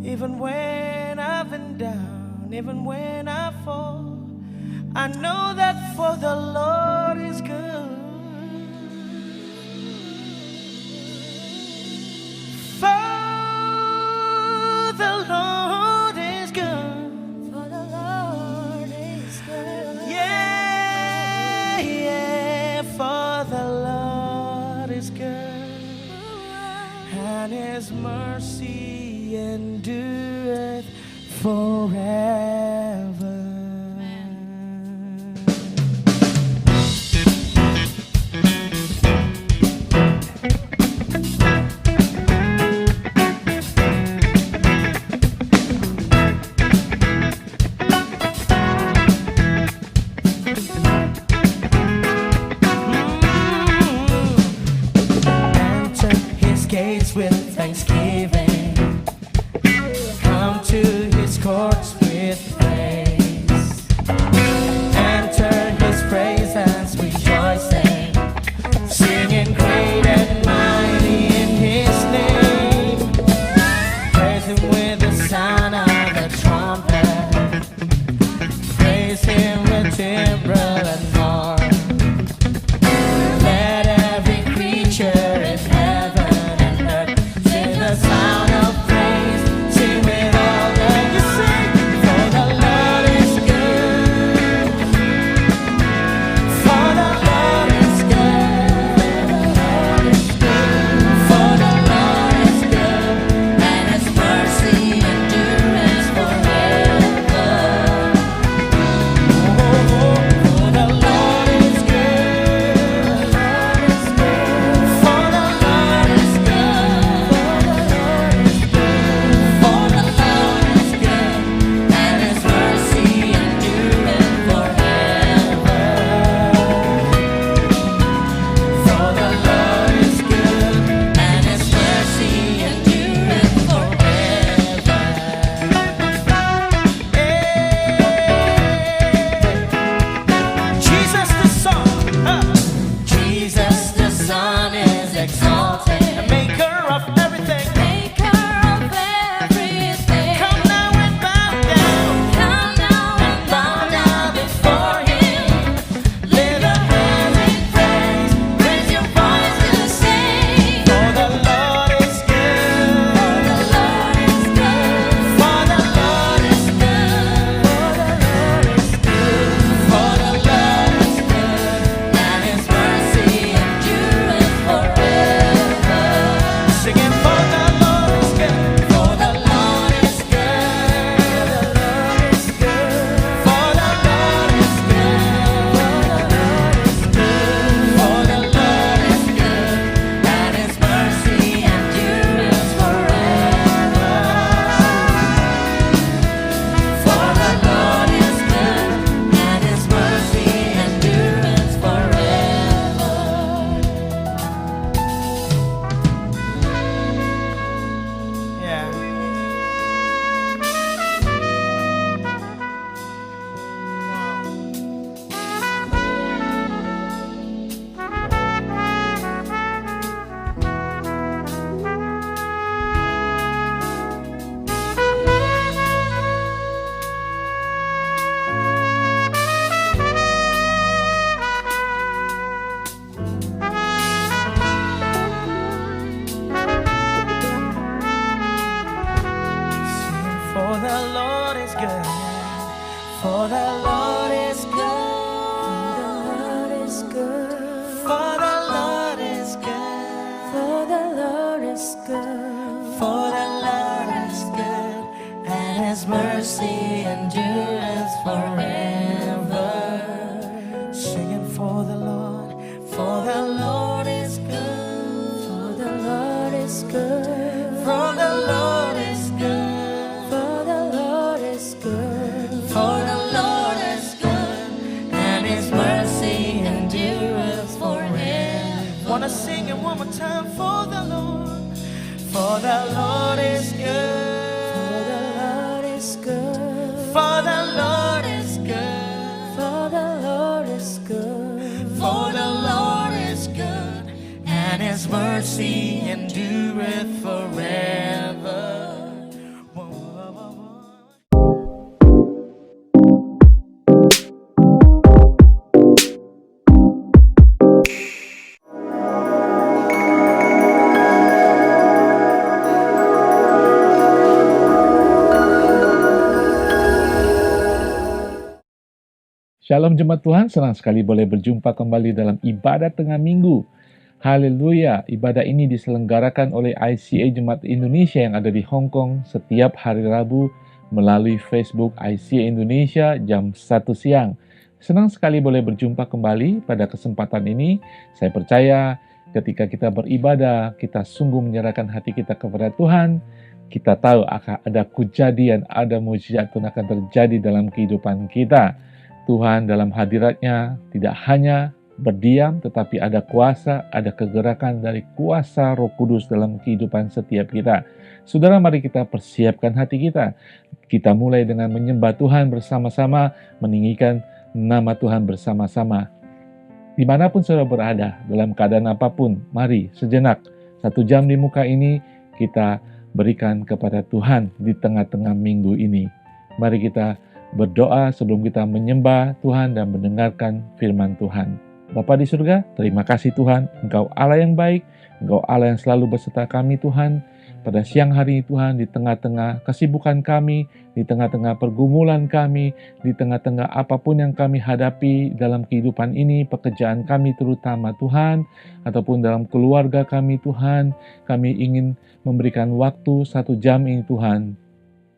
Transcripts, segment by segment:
Even when I've been down, even when I fall, I know that for the Lord is good. For the Lord is good. For the Lord is good. Yeah, yeah, for the Lord is good. And His mercy endureth forever. Enter His gates with thanksgiving. Come to His courts with praise. Enter His presence rejoicing, singing great and mighty in His name. Praise Him with the sound of the trumpet. Praise Him with timbrel and harp. Let every creature in heaven and earth sing the sound of praise. Sing with all that you sing. For the Lord is good. For the Lord is good. For the Lord is good, and His mercy endures forever. For the Lord is good. For the Lord is good. For the Lord is good, and His mercy endureth forever. For the Lord is good. And His mercy endureth forever. Jesus the Son, Jesus the Son is exalted, maker of everything. maker of everything. Come now and bow down. Come now and bow down before Him. Lift your hands in praise, raise your voice to sing. For the Lord is good. For the Lord is good. For the Lord is good. For the Lord is good, and His mercy endureth forever. Singing for the Lord is good. For the Lord is good. For the Lord is good. For the Lord is good, and His mercy endures forever. For the Lord is good, and His mercy endures forever. Yeah. Sing for the Lord is good. For the Lord is good. For the Lord is good. For the Lord is good. For the Lord is good, and His mercy endures forever. Singing for the Lord is good. For the Lord is good. For the Lord is good. For the Lord is good. For the Lord is good, and His mercy endures forever. Wanna sing it one more time for the Lord. For the Lord is good. For the Lord is good. For the Lord is good. For the Lord is good. For the Lord is good, and His mercy endureth forever. Whoa. Shalom jemaat Tuhan, senang sekali boleh berjumpa kembali dalam ibadah tengah minggu. Haleluya, ibadah ini diselenggarakan oleh ICA Jemaat Indonesia yang ada di Hong Kong setiap hari Rabu melalui Facebook ICA Indonesia jam 1 siang. Senang sekali boleh berjumpa kembali pada kesempatan ini. Saya percaya ketika kita beribadah, kita sungguh menyerahkan hati kita kepada Tuhan. Kita tahu akan ada kejadian, ada mujizat Tuhan akan terjadi dalam kehidupan kita. Tuhan dalam hadiratnya tidak hanya berdiam, tetapi ada kuasa, ada kegerakan dari kuasa Roh Kudus dalam kehidupan setiap kita. Saudara, mari kita persiapkan hati kita. Kita mulai dengan menyembah Tuhan bersama-sama, meninggikan nama Tuhan bersama-sama. Dimanapun saudara berada, dalam keadaan apapun, mari sejenak, 1 jam di muka ini, kita berikan kepada Tuhan di tengah-tengah minggu ini. Mari kita berdoa sebelum kita menyembah Tuhan dan mendengarkan firman Tuhan. Bapa di surga, terima kasih Tuhan, Engkau Allah yang baik, Engkau Allah yang selalu beserta kami Tuhan. Pada siang hari ini Tuhan, di tengah-tengah kesibukan kami, di tengah-tengah pergumulan kami, di tengah-tengah apapun yang kami hadapi dalam kehidupan ini, pekerjaan kami terutama Tuhan, ataupun dalam keluarga kami Tuhan, kami ingin memberikan waktu 1 jam ini Tuhan,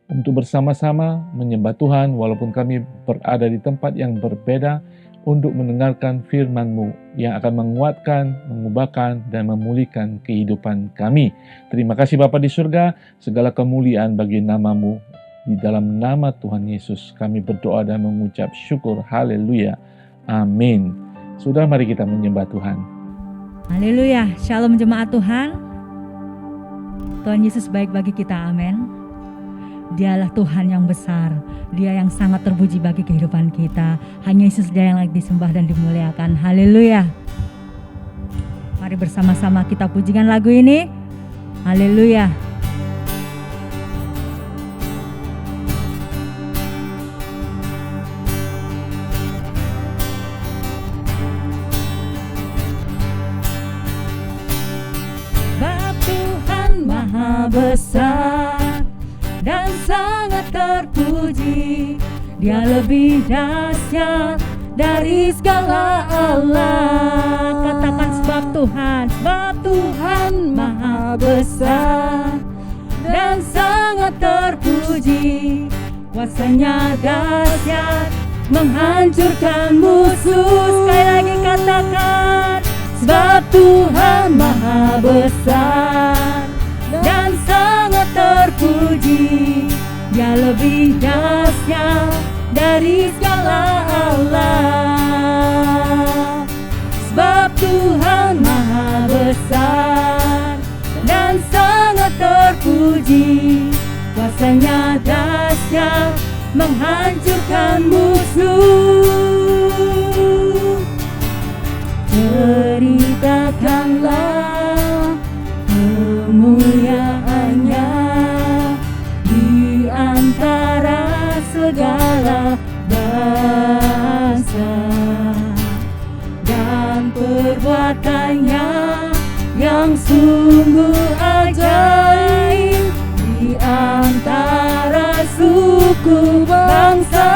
untuk bersama-sama menyembah Tuhan walaupun kami berada di tempat yang berbeda untuk mendengarkan firman-Mu yang akan menguatkan, mengubahkan, dan memulihkan kehidupan kami. Terima kasih Bapa di surga, segala kemuliaan bagi nama-Mu. Di dalam nama Tuhan Yesus kami berdoa dan mengucap syukur. Haleluya. Amin. Saudara, mari kita menyembah Tuhan. Haleluya. Shalom jemaat Tuhan. Tuhan Yesus baik bagi kita. Amin. Dialah Tuhan yang besar, Dia yang sangat terpuji bagi kehidupan kita. Hanya Yesus Dia yang layak disembah dan dimuliakan. Haleluya. Mari bersama-sama kita pujikan lagu ini. Haleluya. Sebab Tuhan Maha Besar dan sangat terpuji, Dia lebih dahsyat dari segala Allah. Katakan sebab Tuhan Maha Besar dan sangat terpuji, kuasanya dahsyat menghancurkan musuh. Sekali lagi katakan, sebab Tuhan Maha Besar dan sangat terpuji, Dia lebih dahsyat dari segala Allah. Sebab Tuhan Maha Besar dan sangat terpuji, kuasanya dahsyat menghancurkan musuh. Ceritakanlah kemuliaannya di antara segala bangsa, dan perbuatannya yang sungguh ajaib di antara suku bangsa.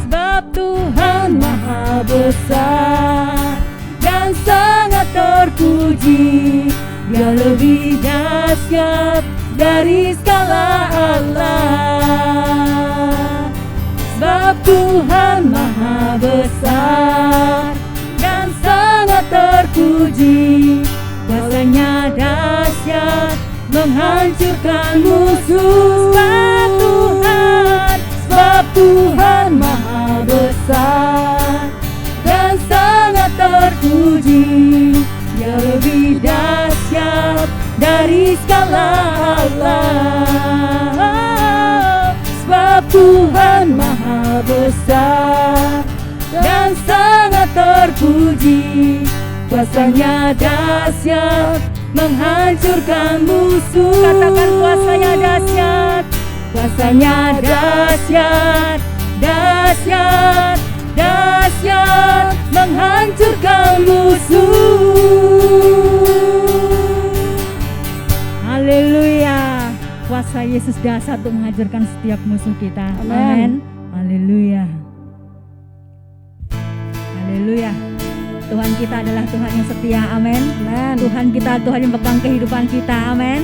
Sebab Tuhan Maha Besar dan sangat terpuji, Dia lebih dahsyat dari segala Allah. Sebab Tuhan Maha Besar dan sangat terpuji, kuasanya dahsyat menghancurkan musuh. Sebab Tuhan Maha Besar dan sangat terpuji, Dia lebih dahsyat dari segala Allah. Sebab Tuhan Maha Besar dan sangat terpuji, kuasanya dahsyat menghancurkan musuh. Katakan kuasanya dahsyat, kuasanya dahsyat, dahsyat, dahsyat menghancurkan musuh. Haleluya. Kuasa Yesus dahsyat untuk menghancurkan setiap musuh kita. Amin. Haleluya. Haleluya. Tuhan kita adalah Tuhan yang setia, amin. Tuhan kita Tuhan yang pegang kehidupan kita, amin.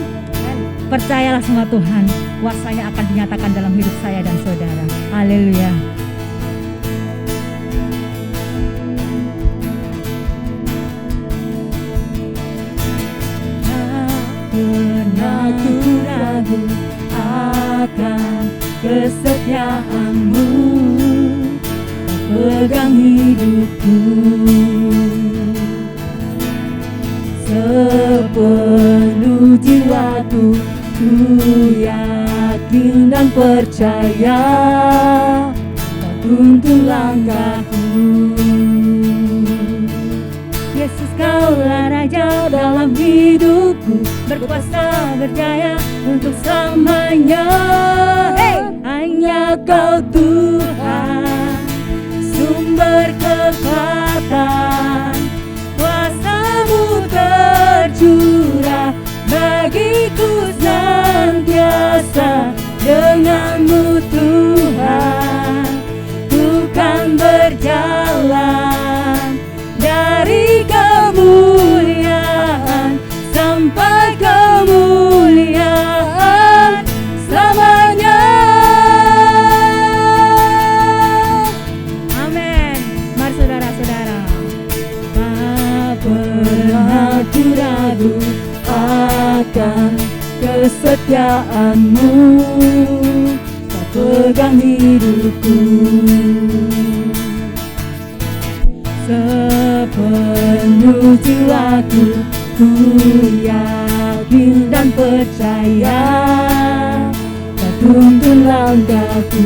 Percayalah sama Tuhan, kuasanya akan dinyatakan dalam hidup saya dan saudara. Haleluya. Pernah ku ragu akan kesetiaanmu, pegang hidupku sepenuh jiwaku, ku yakin dan percaya kau tuntun langkahku. Yesus, kaulah Raja dalam hidupku, berkuasa berjaya untuk selamanya. Hanya Kau Tuhan, sumber kekuatan, kuasa-Mu tercurah bagiku senantiasa. Dengan-Mu Tuhan, ku kan berjalan dari kemuliaan sampai kemuliaan selamanya. Amin. Mari saudara-saudara. Tak pernah ku ragu akan kesetiaanmu, tak pegang hidupku sepenuh jiwaku, ku yakin dan percaya kau tuntun langkahku.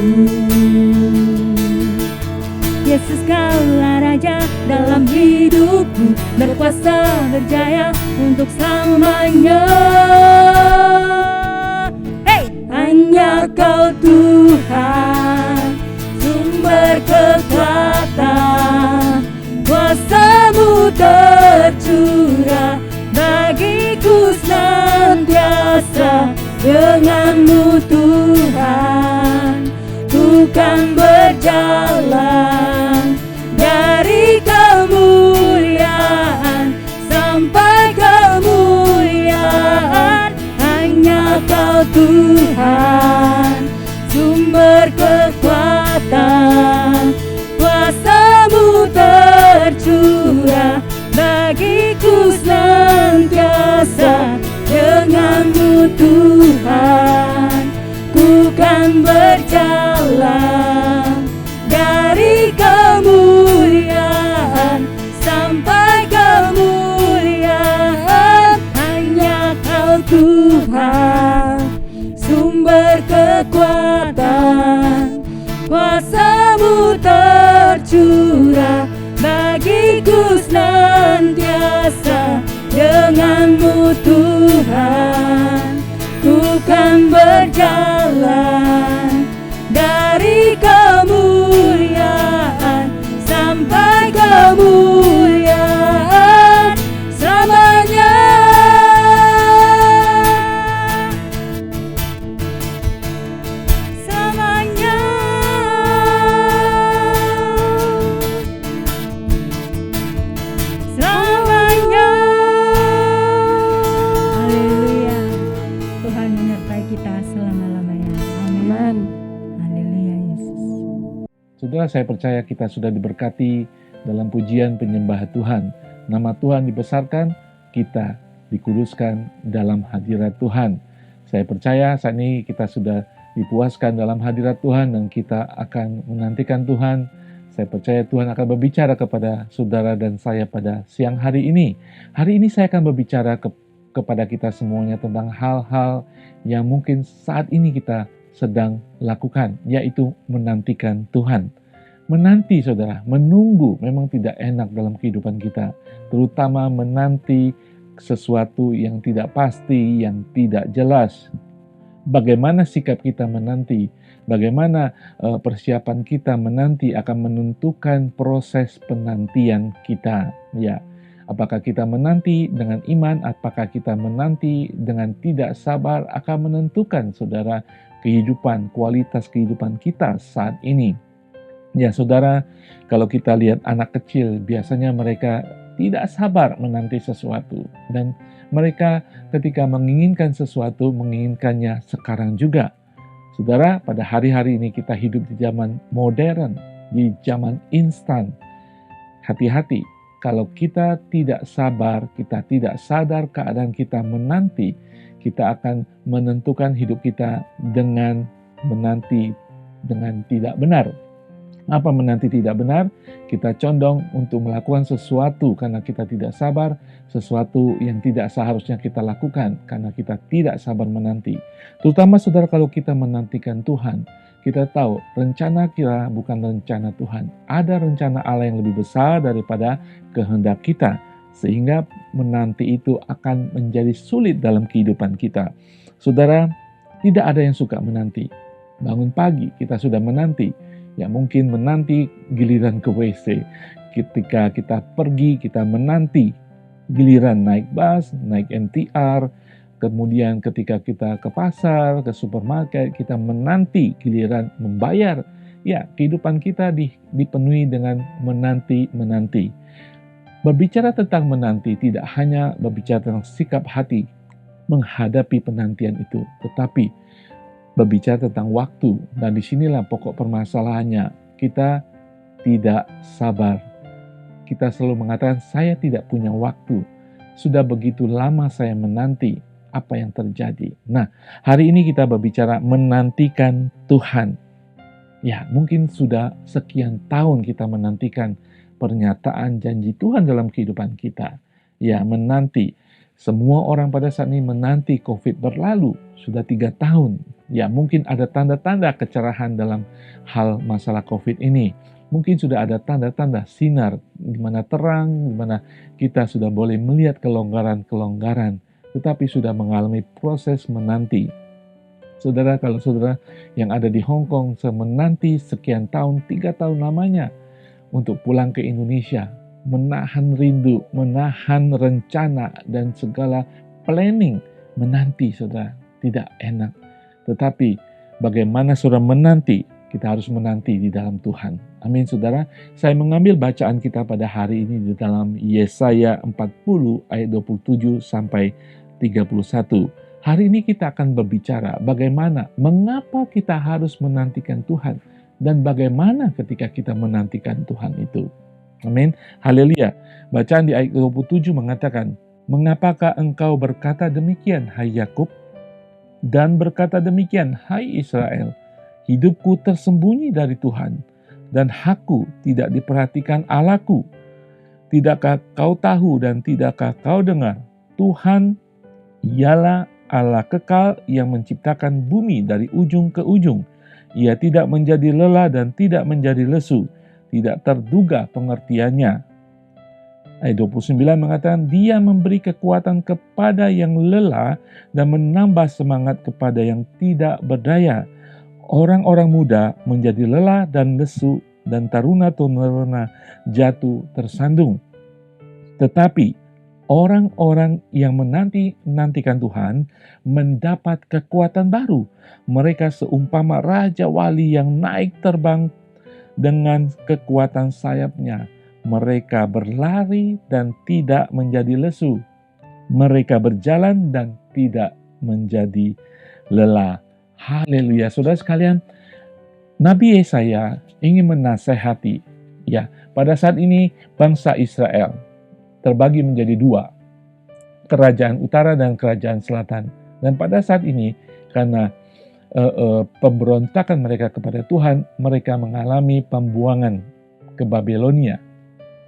Yesus, kaulah Raja dalam hidupku, berkuasa berjaya untuk selamanya. Hanya Kau Tuhan, sumber kekuatan, kuasa-Mu tercurah bagiku senantiasa. Dengan-Mu Tuhan, ku kan berjalan dari kemuliaan sampai kemuliaan. Hanya Kau Tuhan, sumber kekuatan, kuasa-Mu tercurah bagiku senantiasa. Dengan-Mu Tuhan, ku kan berjalan dari kemuliaan sampai kemuliaan. Hanya Kau Tuhan, sumber kekuatan, kuasa-Mu tercurah bagiku senantiasa. Dengan-Mu Tuhan, ku kan berjalan dari kemuliaan sampai kemuliaan selamanya. Selamanya. Selamanya. Haleluya. Tuhan menyertai kita selama-lamanya. Amin. Haleluya Yesus. Saudara, saya percaya kita sudah diberkati dalam pujian penyembah Tuhan. Nama Tuhan dibesarkan, kita dikuduskan dalam hadirat Tuhan. Saya percaya saat ini kita sudah dipuaskan dalam hadirat Tuhan dan kita akan menantikan Tuhan. Saya percaya Tuhan akan berbicara kepada saudara dan saya pada siang hari ini. Hari ini saya akan berbicara kepada kita semuanya tentang hal-hal yang mungkin saat ini kita sedang lakukan, yaitu menantikan Tuhan. Menanti, saudara, menunggu memang tidak enak dalam kehidupan kita, terutama menanti sesuatu yang tidak pasti, yang tidak jelas. Bagaimana sikap kita menanti, bagaimana persiapan kita menanti akan menentukan proses penantian kita. Ya, apakah kita menanti dengan iman, apakah kita menanti dengan tidak sabar akan menentukan, saudara, kehidupan, kualitas kehidupan kita saat ini. Ya saudara, kalau kita lihat anak kecil, biasanya mereka tidak sabar menanti sesuatu. Dan mereka ketika menginginkan sesuatu, menginginkannya sekarang juga. Saudara, pada hari-hari ini kita hidup di zaman modern, di zaman instan. Hati-hati, kalau kita tidak sabar, kita tidak sadar keadaan kita menanti, kita akan menentukan hidup kita dengan menanti dengan tidak benar. Apa menanti tidak benar? Kita condong untuk melakukan sesuatu karena kita tidak sabar, sesuatu yang tidak seharusnya kita lakukan karena kita tidak sabar menanti. Terutama saudara, kalau kita menantikan Tuhan, kita tahu rencana kita bukan rencana Tuhan. Ada rencana Allah yang lebih besar daripada kehendak kita, sehingga menanti itu akan menjadi sulit dalam kehidupan kita. Saudara, tidak ada yang suka menanti. Bangun pagi, kita sudah menanti. Ya mungkin menanti giliran ke WC. Ketika kita pergi, kita menanti giliran naik bus, naik MTR. Kemudian ketika kita ke pasar, ke supermarket, kita menanti giliran membayar. Ya, kehidupan kita dipenuhi dengan menanti-menanti. Berbicara tentang menanti tidak hanya berbicara tentang sikap hati menghadapi penantian itu, tetapi berbicara tentang waktu. Dan disinilah pokok permasalahannya. Kita tidak sabar. Kita selalu mengatakan, saya tidak punya waktu. Sudah begitu lama saya menanti. Apa yang terjadi? Nah, hari ini kita berbicara menantikan Tuhan. Ya, mungkin sudah sekian tahun kita menantikan pernyataan janji Tuhan dalam kehidupan kita. Ya, menanti. Semua orang pada saat ini menanti COVID berlalu. Sudah 3 tahun. Ya, mungkin ada tanda-tanda kecerahan dalam hal masalah COVID ini. Mungkin sudah ada tanda-tanda sinar, di mana terang, di mana kita sudah boleh melihat kelonggaran-kelonggaran, tetapi sudah mengalami proses menanti. Saudara, kalau saudara yang ada di Hong Kong menanti sekian tahun, 3 tahun lamanya, untuk pulang ke Indonesia, menahan rindu, menahan rencana, dan segala planning, menanti saudara, tidak enak. Tetapi bagaimana saudara menanti? Kita harus menanti di dalam Tuhan. Amin saudara. Saya mengambil bacaan kita pada hari ini di dalam Yesaya 40 ayat 27 sampai 31. Hari ini kita akan berbicara bagaimana, mengapa kita harus menantikan Tuhan, dan bagaimana ketika kita menantikan Tuhan itu. Amin. Haleluya. Bacaan di ayat 27 mengatakan, "Mengapakah engkau berkata demikian, hai Yakub? Dan berkata demikian, hai Israel, hidupku tersembunyi dari Tuhan, dan hakku tidak diperhatikan Allahku. Tidakkah kau tahu dan tidakkah kau dengar? Tuhan ialah Allah kekal yang menciptakan bumi dari ujung ke ujung. Ia tidak menjadi lelah dan tidak menjadi lesu, tidak terduga pengertiannya." Ayat 29 mengatakan, "Dia memberi kekuatan kepada yang lelah dan menambah semangat kepada yang tidak berdaya. Orang-orang muda menjadi lelah dan lesu, dan taruna-taruna jatuh tersandung. Tetapi orang-orang yang menantikan Tuhan mendapat kekuatan baru. Mereka seumpama raja wali yang naik terbang dengan kekuatan sayapnya. Mereka berlari dan tidak menjadi lesu. Mereka berjalan dan tidak menjadi lelah." Haleluya. Saudara sekalian, Nabi Yesaya ingin menasehati. Ya, pada saat ini bangsa Israel terbagi menjadi 2. Kerajaan utara dan kerajaan selatan. Dan pada saat ini karena pemberontakan mereka kepada Tuhan, mereka mengalami pembuangan ke Babilonia.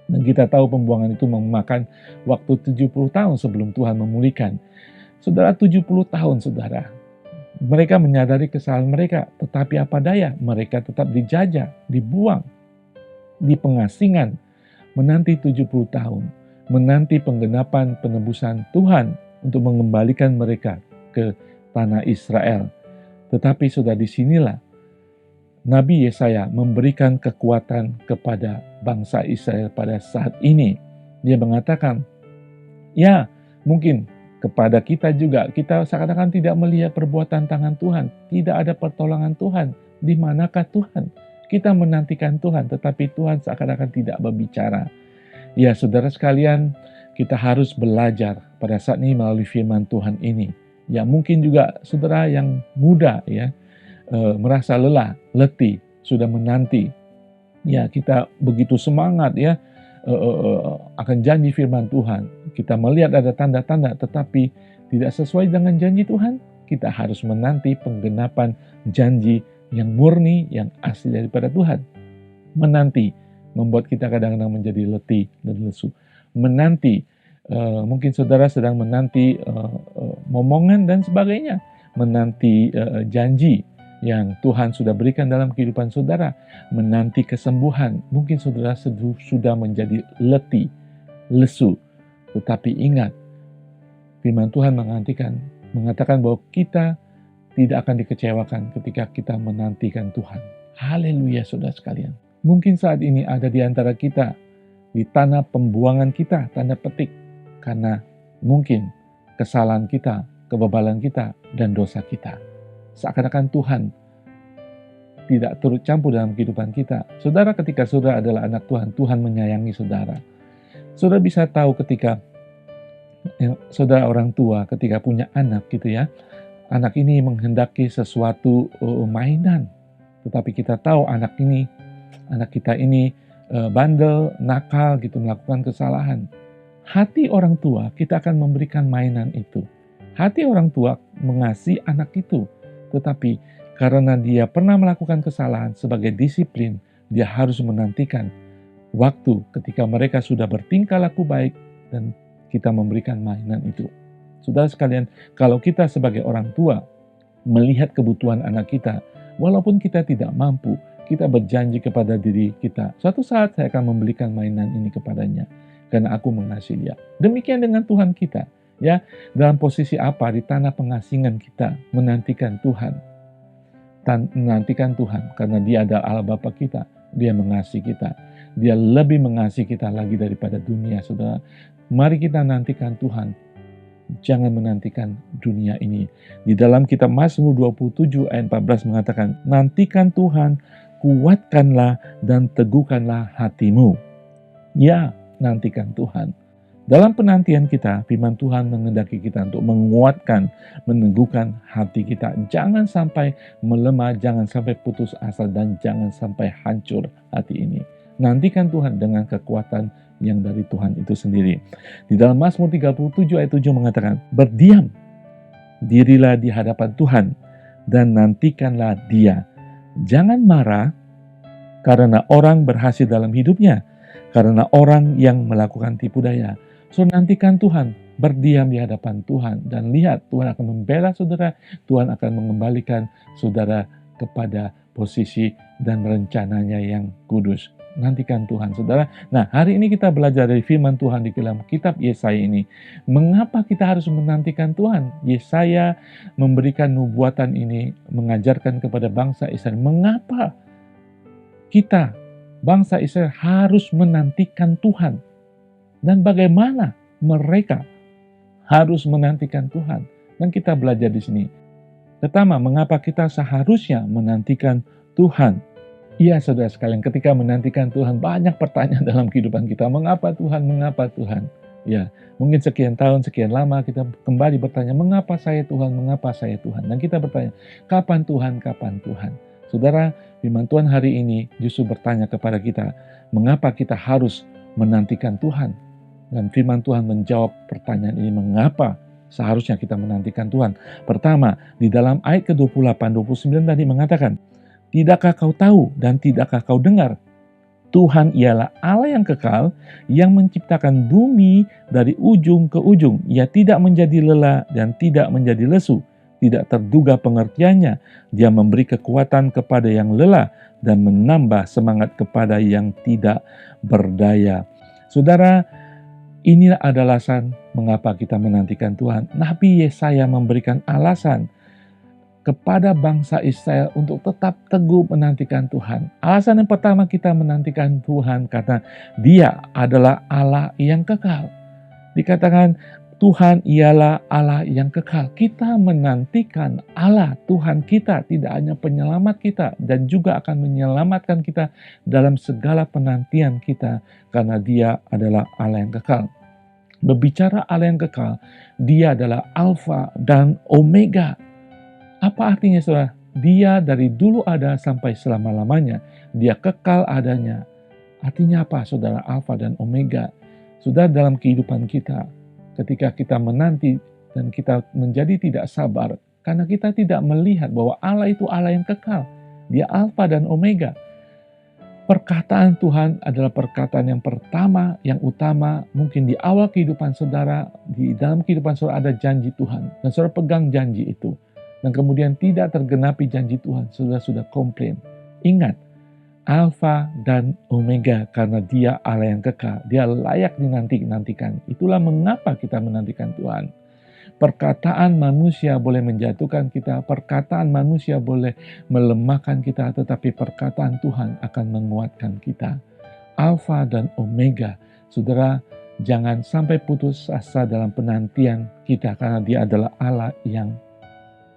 Dan kita tahu pembuangan itu memakan waktu 70 tahun sebelum Tuhan memulihkan. Saudara, 70 tahun saudara. Mereka menyadari kesalahan mereka, tetapi apa daya, mereka tetap dijajah, dibuang, di pengasingan, menanti 70 tahun, menanti penggenapan penebusan Tuhan untuk mengembalikan mereka ke tanah Israel. Tetapi sudah disinilah Nabi Yesaya memberikan kekuatan kepada bangsa Israel pada saat ini. Dia mengatakan, ya mungkin kepada kita juga. Kita seakan-akan tidak melihat perbuatan tangan Tuhan. Tidak ada pertolongan Tuhan. Di manakah Tuhan? Kita menantikan Tuhan, tetapi Tuhan seakan-akan tidak berbicara. Ya, saudara sekalian, kita harus belajar pada saat ini melalui firman Tuhan ini. Ya, mungkin juga saudara yang muda ya, merasa lelah, letih, sudah menanti. Ya, kita begitu semangat ya, akan janji firman Tuhan. Kita melihat ada tanda-tanda tetapi tidak sesuai dengan janji Tuhan. Kita harus menanti penggenapan janji yang murni, yang asli daripada Tuhan. Menanti membuat kita kadang-kadang menjadi letih dan lesu. Menanti, mungkin saudara sedang menanti momongan dan sebagainya. Menanti janji yang Tuhan sudah berikan dalam kehidupan saudara, menanti kesembuhan. Mungkin saudara sudah menjadi letih, lesu. Tetapi ingat, firman Tuhan mengatakan bahwa kita tidak akan dikecewakan ketika kita menantikan Tuhan. Haleluya saudara sekalian. Mungkin saat ini ada di antara kita, di tanah pembuangan kita, tanda petik, karena mungkin kesalahan kita, kebebalan kita, dan dosa kita. Seakan-akan Tuhan tidak turut campur dalam kehidupan kita. Saudara, ketika saudara adalah anak Tuhan, Tuhan menyayangi saudara. Saudara bisa tahu ketika saudara orang tua, ketika punya anak gitu ya, anak ini menghendaki sesuatu mainan. Tetapi kita tahu anak kita ini bandel, nakal gitu, melakukan kesalahan. Hati orang tua, kita akan memberikan mainan itu. Hati orang tua mengasihi anak itu. Tetapi karena dia pernah melakukan kesalahan sebagai disiplin, dia harus menantikan waktu ketika mereka sudah bertingkah laku baik dan kita memberikan mainan itu. Saudara sekalian, kalau kita sebagai orang tua melihat kebutuhan anak kita, walaupun kita tidak mampu, kita berjanji kepada diri kita, suatu saat saya akan membelikan mainan ini kepadanya karena aku mengasihi dia. Demikian dengan Tuhan kita. Ya, dalam posisi apa di tanah pengasingan kita menantikan Tuhan. Menantikan Tuhan karena dia adalah Allah Bapa kita. Dia mengasihi kita. Dia lebih mengasihi kita lagi daripada dunia, saudara. Mari kita nantikan Tuhan. Jangan menantikan dunia ini. Di dalam kitab Mazmur 27 ayat 14 mengatakan, nantikan Tuhan, kuatkanlah dan teguhkanlah hatimu. Ya, nantikan Tuhan. Dalam penantian kita, firman Tuhan menghendaki kita untuk menguatkan, meneguhkan hati kita. Jangan sampai melemah, jangan sampai putus asa, dan jangan sampai hancur hati ini. Nantikan Tuhan dengan kekuatan yang dari Tuhan itu sendiri. Di dalam Mazmur 37 ayat 7 mengatakan, berdiam dirilah di hadapan Tuhan dan nantikanlah Dia. Jangan marah karena orang berhasil dalam hidupnya, karena orang yang melakukan tipu daya. So, nantikan Tuhan, berdiam di hadapan Tuhan, dan lihat Tuhan akan membela saudara, Tuhan akan mengembalikan saudara kepada posisi dan rencananya yang kudus. Nantikan Tuhan, saudara. Nah, hari ini kita belajar dari firman Tuhan di dalam kitab Yesaya ini. Mengapa kita harus menantikan Tuhan? Yesaya memberikan nubuatan ini, mengajarkan kepada bangsa Israel. Mengapa kita, bangsa Israel, harus menantikan Tuhan? Dan bagaimana mereka harus menantikan Tuhan? Dan kita belajar di sini. Pertama, mengapa kita seharusnya menantikan Tuhan? Iya, saudara sekalian, ketika menantikan Tuhan, banyak pertanyaan dalam kehidupan kita. Mengapa Tuhan? Mengapa Tuhan? Ya, mungkin sekian tahun, sekian lama kita kembali bertanya, mengapa saya Tuhan? Mengapa saya Tuhan? Dan kita bertanya, kapan Tuhan? Kapan Tuhan? Saudara, firman Tuhan hari ini justru bertanya kepada kita, mengapa kita harus menantikan Tuhan? Dan firman Tuhan menjawab pertanyaan ini, mengapa seharusnya kita menantikan Tuhan. Pertama, di dalam ayat ke-28-29 tadi mengatakan, tidakkah kau tahu dan tidakkah kau dengar? Tuhan ialah Allah yang kekal, yang menciptakan bumi dari ujung ke ujung. Ia tidak menjadi lelah dan tidak menjadi lesu. Tidak terduga pengertiannya. Dia memberi kekuatan kepada yang lelah dan menambah semangat kepada yang tidak berdaya. Saudara, inilah adalah alasan mengapa kita menantikan Tuhan. Nabi Yesaya memberikan alasan kepada bangsa Israel untuk tetap teguh menantikan Tuhan. Alasan yang pertama kita menantikan Tuhan karena Dia adalah Allah yang kekal. Dikatakan Tuhan ialah Allah yang kekal. Kita menantikan Allah, Tuhan kita, tidak hanya penyelamat kita, dan juga akan menyelamatkan kita dalam segala penantian kita, karena Dia adalah Allah yang kekal. Berbicara Allah yang kekal, Dia adalah Alfa dan Omega. Apa artinya, saudara? Dia dari dulu ada sampai selama-lamanya. Dia kekal adanya. Artinya apa, saudara? Alfa dan Omega. Sudah dalam kehidupan kita, ketika kita menanti dan kita menjadi tidak sabar, karena kita tidak melihat bahwa Allah itu Allah yang kekal. Dia Alfa dan Omega. Perkataan Tuhan adalah perkataan yang pertama, yang utama. Mungkin di awal kehidupan saudara, di dalam kehidupan saudara ada janji Tuhan. Dan saudara pegang janji itu. Dan kemudian tidak tergenapi janji Tuhan, saudara sudah komplain. Ingat, Alfa dan Omega, karena Dia Allah yang kekal. Dia layak dinantikan. Itulah mengapa kita menantikan Tuhan. Perkataan manusia boleh menjatuhkan kita, perkataan manusia boleh melemahkan kita, tetapi perkataan Tuhan akan menguatkan kita. Alfa dan Omega. Saudara, jangan sampai putus asa dalam penantian kita, karena Dia adalah Allah yang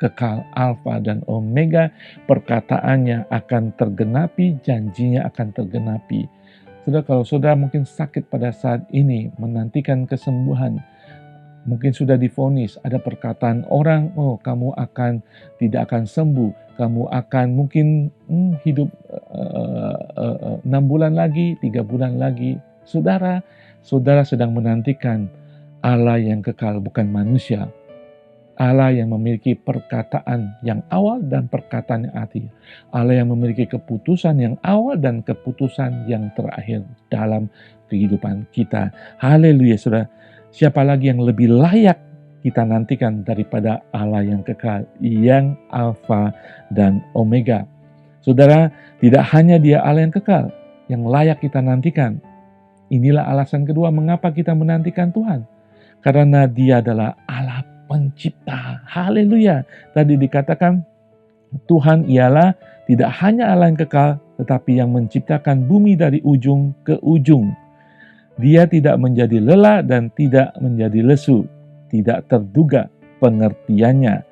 kekal, Alfa dan Omega. Perkataannya akan tergenapi, janjinya akan tergenapi. Saudara, kalau saudara mungkin sakit pada saat ini, menantikan kesembuhan, mungkin sudah divonis, ada perkataan orang, oh kamu tidak akan sembuh, kamu akan mungkin hidup 6 bulan lagi, 3 bulan lagi. Saudara sedang menantikan Allah yang kekal, bukan manusia. Allah yang memiliki perkataan yang awal dan perkataan yang akhir. Allah yang memiliki keputusan yang awal dan keputusan yang terakhir dalam kehidupan kita. Haleluya, saudara. Siapa lagi yang lebih layak kita nantikan daripada Allah yang kekal, yang Alfa dan Omega. Saudara, tidak hanya Dia Allah yang kekal, yang layak kita nantikan. Inilah alasan kedua mengapa kita menantikan Tuhan. Karena Dia adalah Allah pencipta. Haleluya. Tadi dikatakan Tuhan ialah tidak hanya Allah yang kekal, tetapi yang menciptakan bumi dari ujung ke ujung. Dia tidak menjadi lelah dan tidak menjadi lesu. Tidak terduga pengertiannya.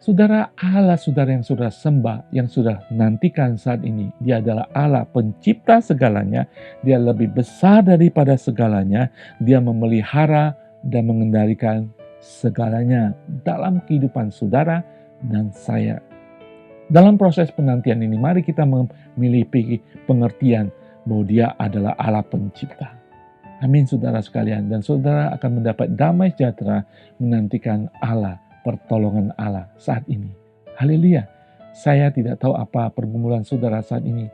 Saudara, Allah saudara yang sudah sembah, yang sudah nantikan saat ini, Dia adalah Allah pencipta segalanya. Dia lebih besar daripada segalanya. Dia memelihara dan mengendalikan segalanya dalam kehidupan saudara dan saya. Dalam proses penantian ini, mari kita memiliki pengertian bahwa Dia adalah Allah pencipta. Amin, saudara sekalian. Dan saudara akan mendapat damai sejahtera menantikan Allah, pertolongan Allah saat ini. Haleluya. Saya tidak tahu apa pergumulan saudara saat ini.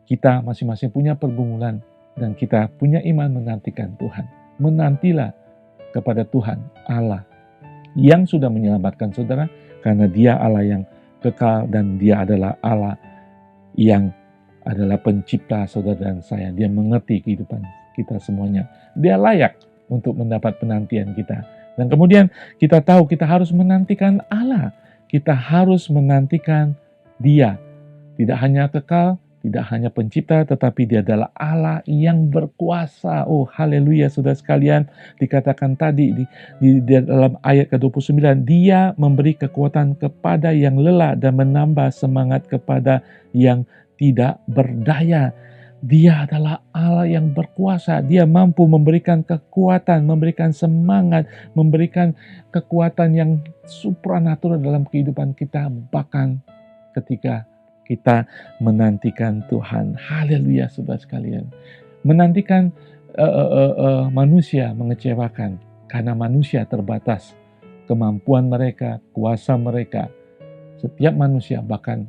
Kita masing-masing punya pergumulan dan kita punya iman menantikan Tuhan. Menantilah kepada Tuhan Allah yang sudah menyelamatkan saudara, karena Dia Allah yang kekal dan Dia adalah Allah yang adalah pencipta saudara dan saya. Dia mengerti kehidupan kita semuanya. Dia layak untuk mendapat penantian kita. Dan kemudian kita tahu kita harus menantikan Allah. Kita harus menantikan Dia. Tidak hanya kekal, tidak hanya pencipta, tetapi Dia adalah Allah yang berkuasa. Oh, haleluya, saudara sekalian. Dikatakan tadi di dalam ayat ke-29, Dia memberi kekuatan kepada yang lelah dan menambah semangat kepada yang tidak berdaya. Dia adalah Allah yang berkuasa. Dia mampu memberikan kekuatan, memberikan semangat, memberikan kekuatan yang supranatural dalam kehidupan kita, bahkan ketika kita menantikan Tuhan. Haleluya, saudara sekalian. Menantikan manusia mengecewakan, karena manusia terbatas kemampuan mereka, kuasa mereka. Setiap manusia bahkan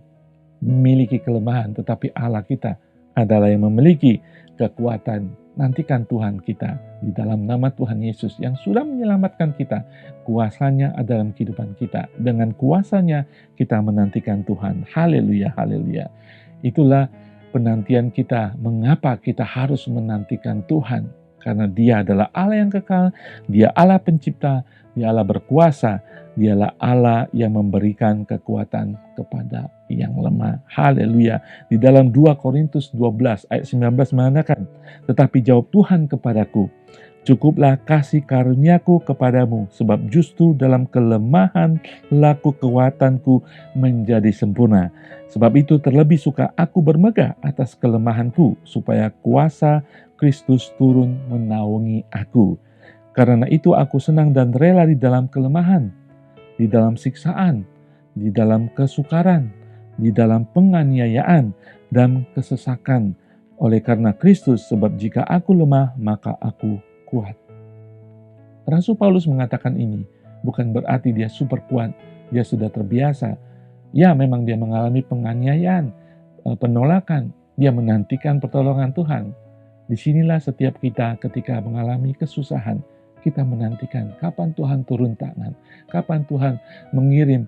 memiliki kelemahan, tetapi Allah kita adalah yang memiliki kekuatan. Nantikan Tuhan kita di dalam nama Tuhan Yesus yang sudah menyelamatkan kita. Kuasanya ada dalam kehidupan kita. Dengan kuasanya kita menantikan Tuhan. Haleluya, haleluya. Itulah penantian kita. Mengapa kita harus menantikan Tuhan? Karena Dia adalah Allah yang kekal. Dia Allah pencipta. Dia Allah berkuasa. Dialah Allah yang memberikan kekuatan kepada yang lemah. Haleluya. Di dalam 2 Korintus 12 ayat 19 mengatakan, tetapi jawab Tuhan kepadaku, Cukuplah kasih karuniaku kepadamu, sebab justru dalam kelemahan laku kekuatanku menjadi sempurna. Sebab itu terlebih suka aku bermegah atas kelemahanku, supaya kuasa Kristus turun menaungi aku. Karena itu aku senang dan rela di dalam kelemahan, di dalam siksaan, di dalam kesukaran, di dalam penganiayaan dan kesesakan. Oleh karena Kristus, sebab jika aku lemah, maka aku kuat. Rasul Paulus mengatakan ini bukan berarti dia super kuat, dia sudah terbiasa. Ya, memang dia mengalami penganiayaan, penolakan, dia menantikan pertolongan Tuhan. Disinilah setiap kita ketika mengalami kesusahan, kita menantikan kapan Tuhan turun tangan, kapan Tuhan mengirim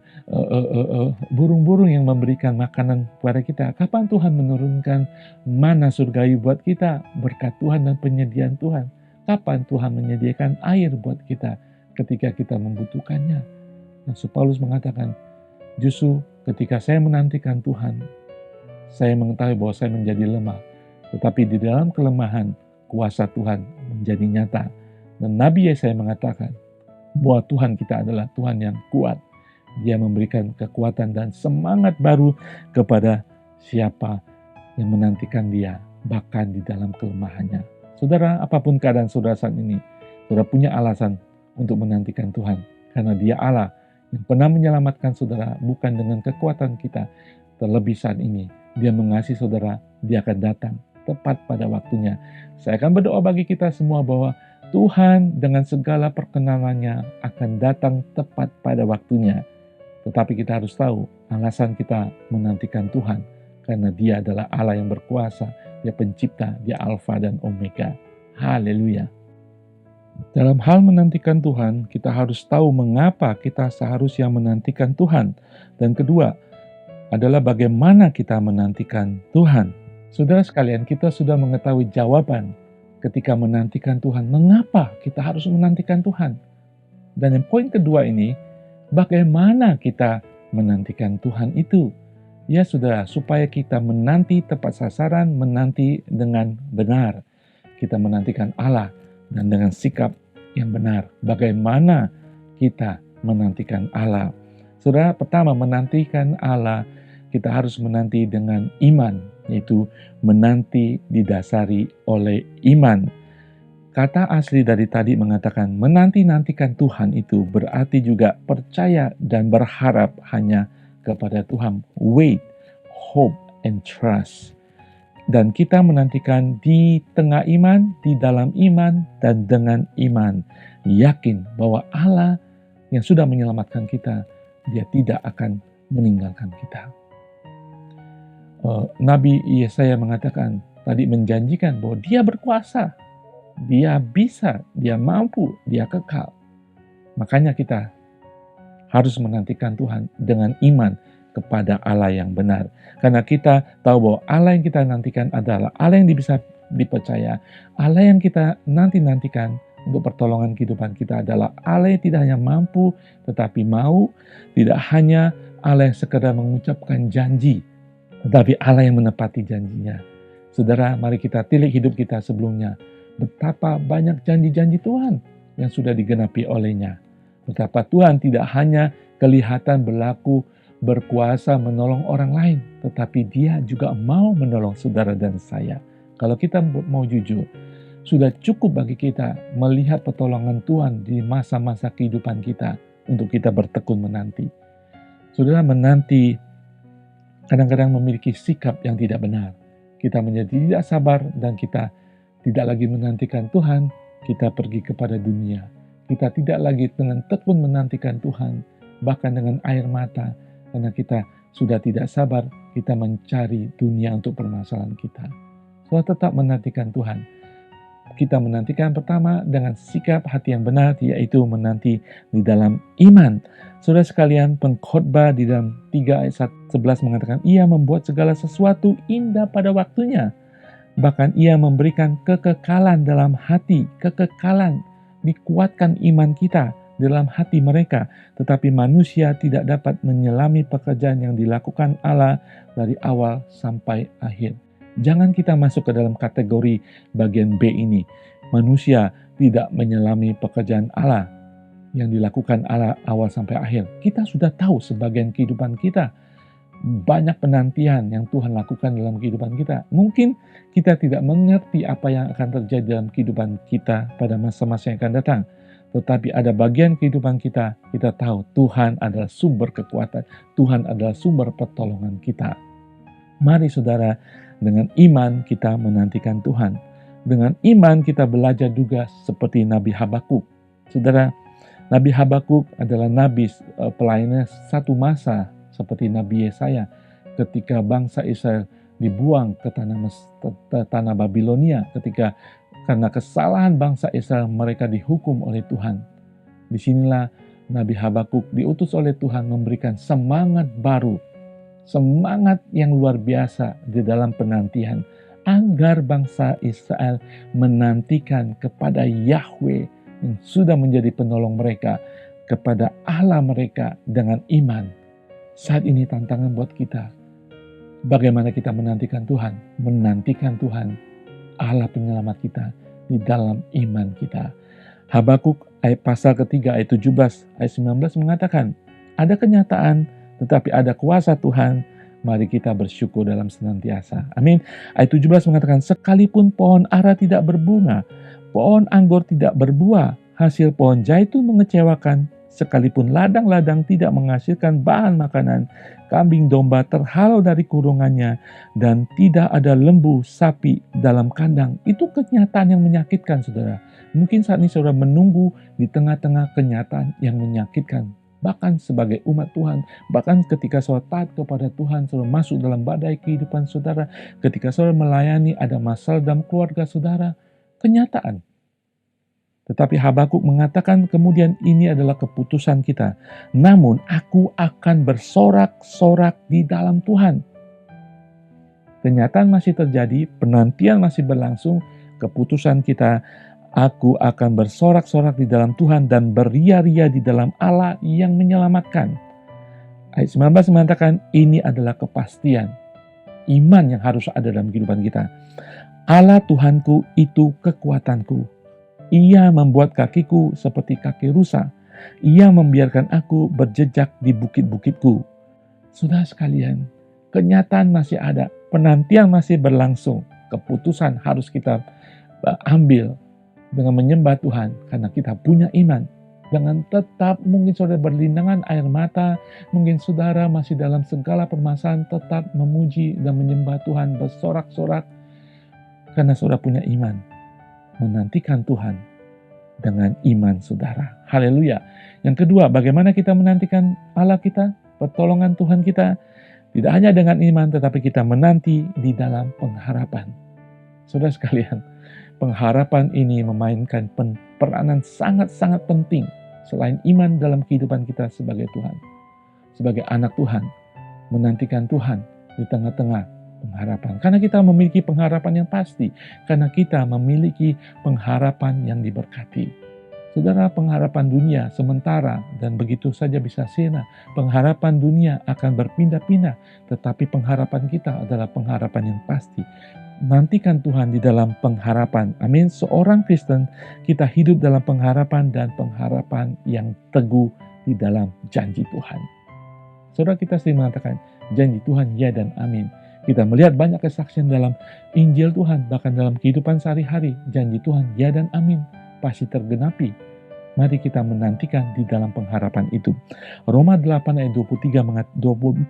burung-burung yang memberikan makanan kepada kita, kapan Tuhan menurunkan mana surgawi buat kita, berkat Tuhan dan penyediaan Tuhan. Kapan Tuhan menyediakan air buat kita ketika kita membutuhkannya. Rasul Paulus mengatakan, justru ketika saya menantikan Tuhan, saya mengetahui bahwa saya menjadi lemah. Tetapi di dalam kelemahan, kuasa Tuhan menjadi nyata. Dan Nabi Yesaya mengatakan bahwa Tuhan kita adalah Tuhan yang kuat. Dia memberikan kekuatan dan semangat baru kepada siapa yang menantikan dia, bahkan di dalam kelemahannya. Saudara, apapun keadaan saudara saat ini, saudara punya alasan untuk menantikan Tuhan. Karena dia Allah yang pernah menyelamatkan saudara bukan dengan kekuatan kita. Terlebih saat ini, dia mengasihi saudara, dia akan datang tepat pada waktunya. Saya akan berdoa bagi kita semua bahwa Tuhan dengan segala perkenanannya akan datang tepat pada waktunya. Tetapi kita harus tahu alasan kita menantikan Tuhan. Karena dia adalah Allah yang berkuasa, dia pencipta, dia Alfa dan Omega. Haleluya. Dalam hal menantikan Tuhan, kita harus tahu mengapa kita seharusnya menantikan Tuhan. Dan kedua, adalah bagaimana kita menantikan Tuhan. Saudara sekalian, kita sudah mengetahui jawaban ketika menantikan Tuhan. Mengapa kita harus menantikan Tuhan? Dan yang poin kedua ini, bagaimana kita menantikan Tuhan itu? Ya saudara, supaya kita menanti tepat sasaran, menanti dengan benar. Kita menantikan Allah dan dengan sikap yang benar. Bagaimana kita menantikan Allah? Saudara, pertama menantikan Allah, kita harus menanti dengan iman, yaitu menanti didasari oleh iman. Kata asli dari tadi mengatakan menanti-nantikan Tuhan itu berarti juga percaya dan berharap hanya kepada Tuhan. Wait, hope, and trust. Dan kita menantikan di tengah iman, di dalam iman, dan dengan iman. Yakin bahwa Allah yang sudah menyelamatkan kita, dia tidak akan meninggalkan kita. Nabi Yesaya mengatakan, tadi menjanjikan bahwa dia berkuasa, dia bisa, dia mampu, dia kekal. Makanya kita harus menantikan Tuhan dengan iman kepada Allah yang benar. Karena kita tahu bahwa Allah yang kita nantikan adalah Allah yang bisa dipercaya. Allah yang kita nantikan untuk pertolongan kehidupan kita adalah Allah yang tidak hanya mampu tetapi mau. Tidak hanya Allah yang sekedar mengucapkan janji, tetapi Allah yang menepati janjinya. Saudara, mari kita tilik hidup kita sebelumnya. Betapa banyak janji-janji Tuhan yang sudah digenapi olehnya. Betapa Tuhan tidak hanya kelihatan berlaku berkuasa menolong orang lain, tetapi dia juga mau menolong saudara dan saya. Kalau kita mau jujur, sudah cukup bagi kita melihat pertolongan Tuhan di masa-masa kehidupan kita untuk kita bertekun menanti. Saudara, menanti kadang-kadang memiliki sikap yang tidak benar. Kita menjadi tidak sabar dan kita tidak lagi menantikan Tuhan, kita pergi kepada dunia. Kita tidak lagi dengan tekun menantikan Tuhan, bahkan dengan air mata, karena kita sudah tidak sabar, kita mencari dunia untuk permasalahan kita. So, tetap menantikan Tuhan. Kita menantikan pertama dengan sikap hati yang benar, yaitu menanti di dalam iman. Saudara sekalian, pengkhotbah di dalam 3 ayat 11 mengatakan, ia membuat segala sesuatu indah pada waktunya. Bahkan ia memberikan kekekalan dalam hati, kekekalan, dikuatkan iman kita dalam hati mereka, tetapi manusia tidak dapat menyelami pekerjaan yang dilakukan Allah dari awal sampai akhir. Jangan kita masuk ke dalam kategori bagian B ini. Manusia tidak menyelami pekerjaan Allah yang dilakukan Allah awal sampai akhir. Kita sudah tahu sebagian kehidupan kita, banyak penantian yang Tuhan lakukan dalam kehidupan kita. Mungkin kita tidak mengerti apa yang akan terjadi dalam kehidupan kita pada masa-masa yang akan datang. Tetapi ada bagian kehidupan kita tahu Tuhan adalah sumber kekuatan. Tuhan adalah sumber pertolongan kita. Mari saudara, dengan iman kita menantikan Tuhan. Dengan iman kita belajar juga seperti Nabi Habakuk. Saudara, Nabi Habakuk adalah nabi pelayannya satu masa seperti Nabi Yesaya ketika bangsa Israel dibuang ke tanah Babilonia, ketika karena kesalahan bangsa Israel mereka dihukum oleh Tuhan. Disinilah Nabi Habakuk diutus oleh Tuhan memberikan semangat baru, semangat yang luar biasa di dalam penantian, agar bangsa Israel menantikan kepada Yahweh yang sudah menjadi penolong mereka, kepada Allah mereka dengan iman. Saat ini tantangan buat kita, bagaimana kita menantikan Tuhan? Menantikan Tuhan, Allah penyelamat kita, di dalam iman kita. Habakuk ayat pasal ketiga ayat 17 ayat 19 mengatakan, ada kenyataan tetapi ada kuasa Tuhan, mari kita bersyukur dalam senantiasa. Amin. Ayat 17 mengatakan, sekalipun pohon ara tidak berbunga, pohon anggur tidak berbuah, hasil pohon zaitun mengecewakan, sekalipun ladang-ladang tidak menghasilkan bahan makanan, kambing domba terhalau dari kurungannya, dan tidak ada lembu sapi dalam kandang. Itu kenyataan yang menyakitkan, saudara. Mungkin saat ini saudara menunggu di tengah-tengah kenyataan yang menyakitkan. Bahkan sebagai umat Tuhan, bahkan ketika saudara taat kepada Tuhan, saudara masuk dalam badai kehidupan saudara, ketika saudara melayani ada masalah dalam keluarga saudara, kenyataan. Tetapi Habakuk mengatakan kemudian ini adalah keputusan kita. Namun aku akan bersorak-sorak di dalam Tuhan. Kenyataan masih terjadi, penantian masih berlangsung, keputusan kita, aku akan bersorak-sorak di dalam Tuhan dan beria-ria di dalam Allah yang menyelamatkan. Ayat 19 mengatakan ini adalah kepastian. Iman yang harus ada dalam kehidupan kita. Allah Tuhanku itu kekuatanku. Ia membuat kakiku seperti kaki rusa. Ia membiarkan aku berjejak di bukit-bukitku. Saudara sekalian, kenyataan masih ada, penantian masih berlangsung. Keputusan harus kita ambil dengan menyembah Tuhan karena kita punya iman. Dengan tetap mungkin saudara berlindangan air mata, mungkin saudara masih dalam segala permasalahan tetap memuji dan menyembah Tuhan, bersorak-sorak karena saudara punya iman. Menantikan Tuhan dengan iman saudara. Haleluya. Yang kedua, bagaimana kita menantikan Allah kita, pertolongan Tuhan kita? Tidak hanya dengan iman, tetapi kita menanti di dalam pengharapan. Saudara sekalian, pengharapan ini memainkan peranan sangat-sangat penting selain iman dalam kehidupan kita sebagai Tuhan. Sebagai anak Tuhan, menantikan Tuhan di tengah-tengah pengharapan. Karena kita memiliki pengharapan yang pasti. Karena kita memiliki pengharapan yang diberkati. Saudara, pengharapan dunia sementara dan begitu saja bisa sirna. Pengharapan dunia akan berpindah-pindah. Tetapi pengharapan kita adalah pengharapan yang pasti. Nantikan Tuhan di dalam pengharapan. Amin. Seorang Kristen, kita hidup dalam pengharapan dan pengharapan yang teguh di dalam janji Tuhan. Saudara, kita sering mengatakan janji Tuhan ya dan amin. Kita melihat banyak kesaksian dalam Injil Tuhan, bahkan dalam kehidupan sehari-hari. Janji Tuhan, ya dan amin, pasti tergenapi. Mari kita menantikan di dalam pengharapan itu. Roma 8 ayat 24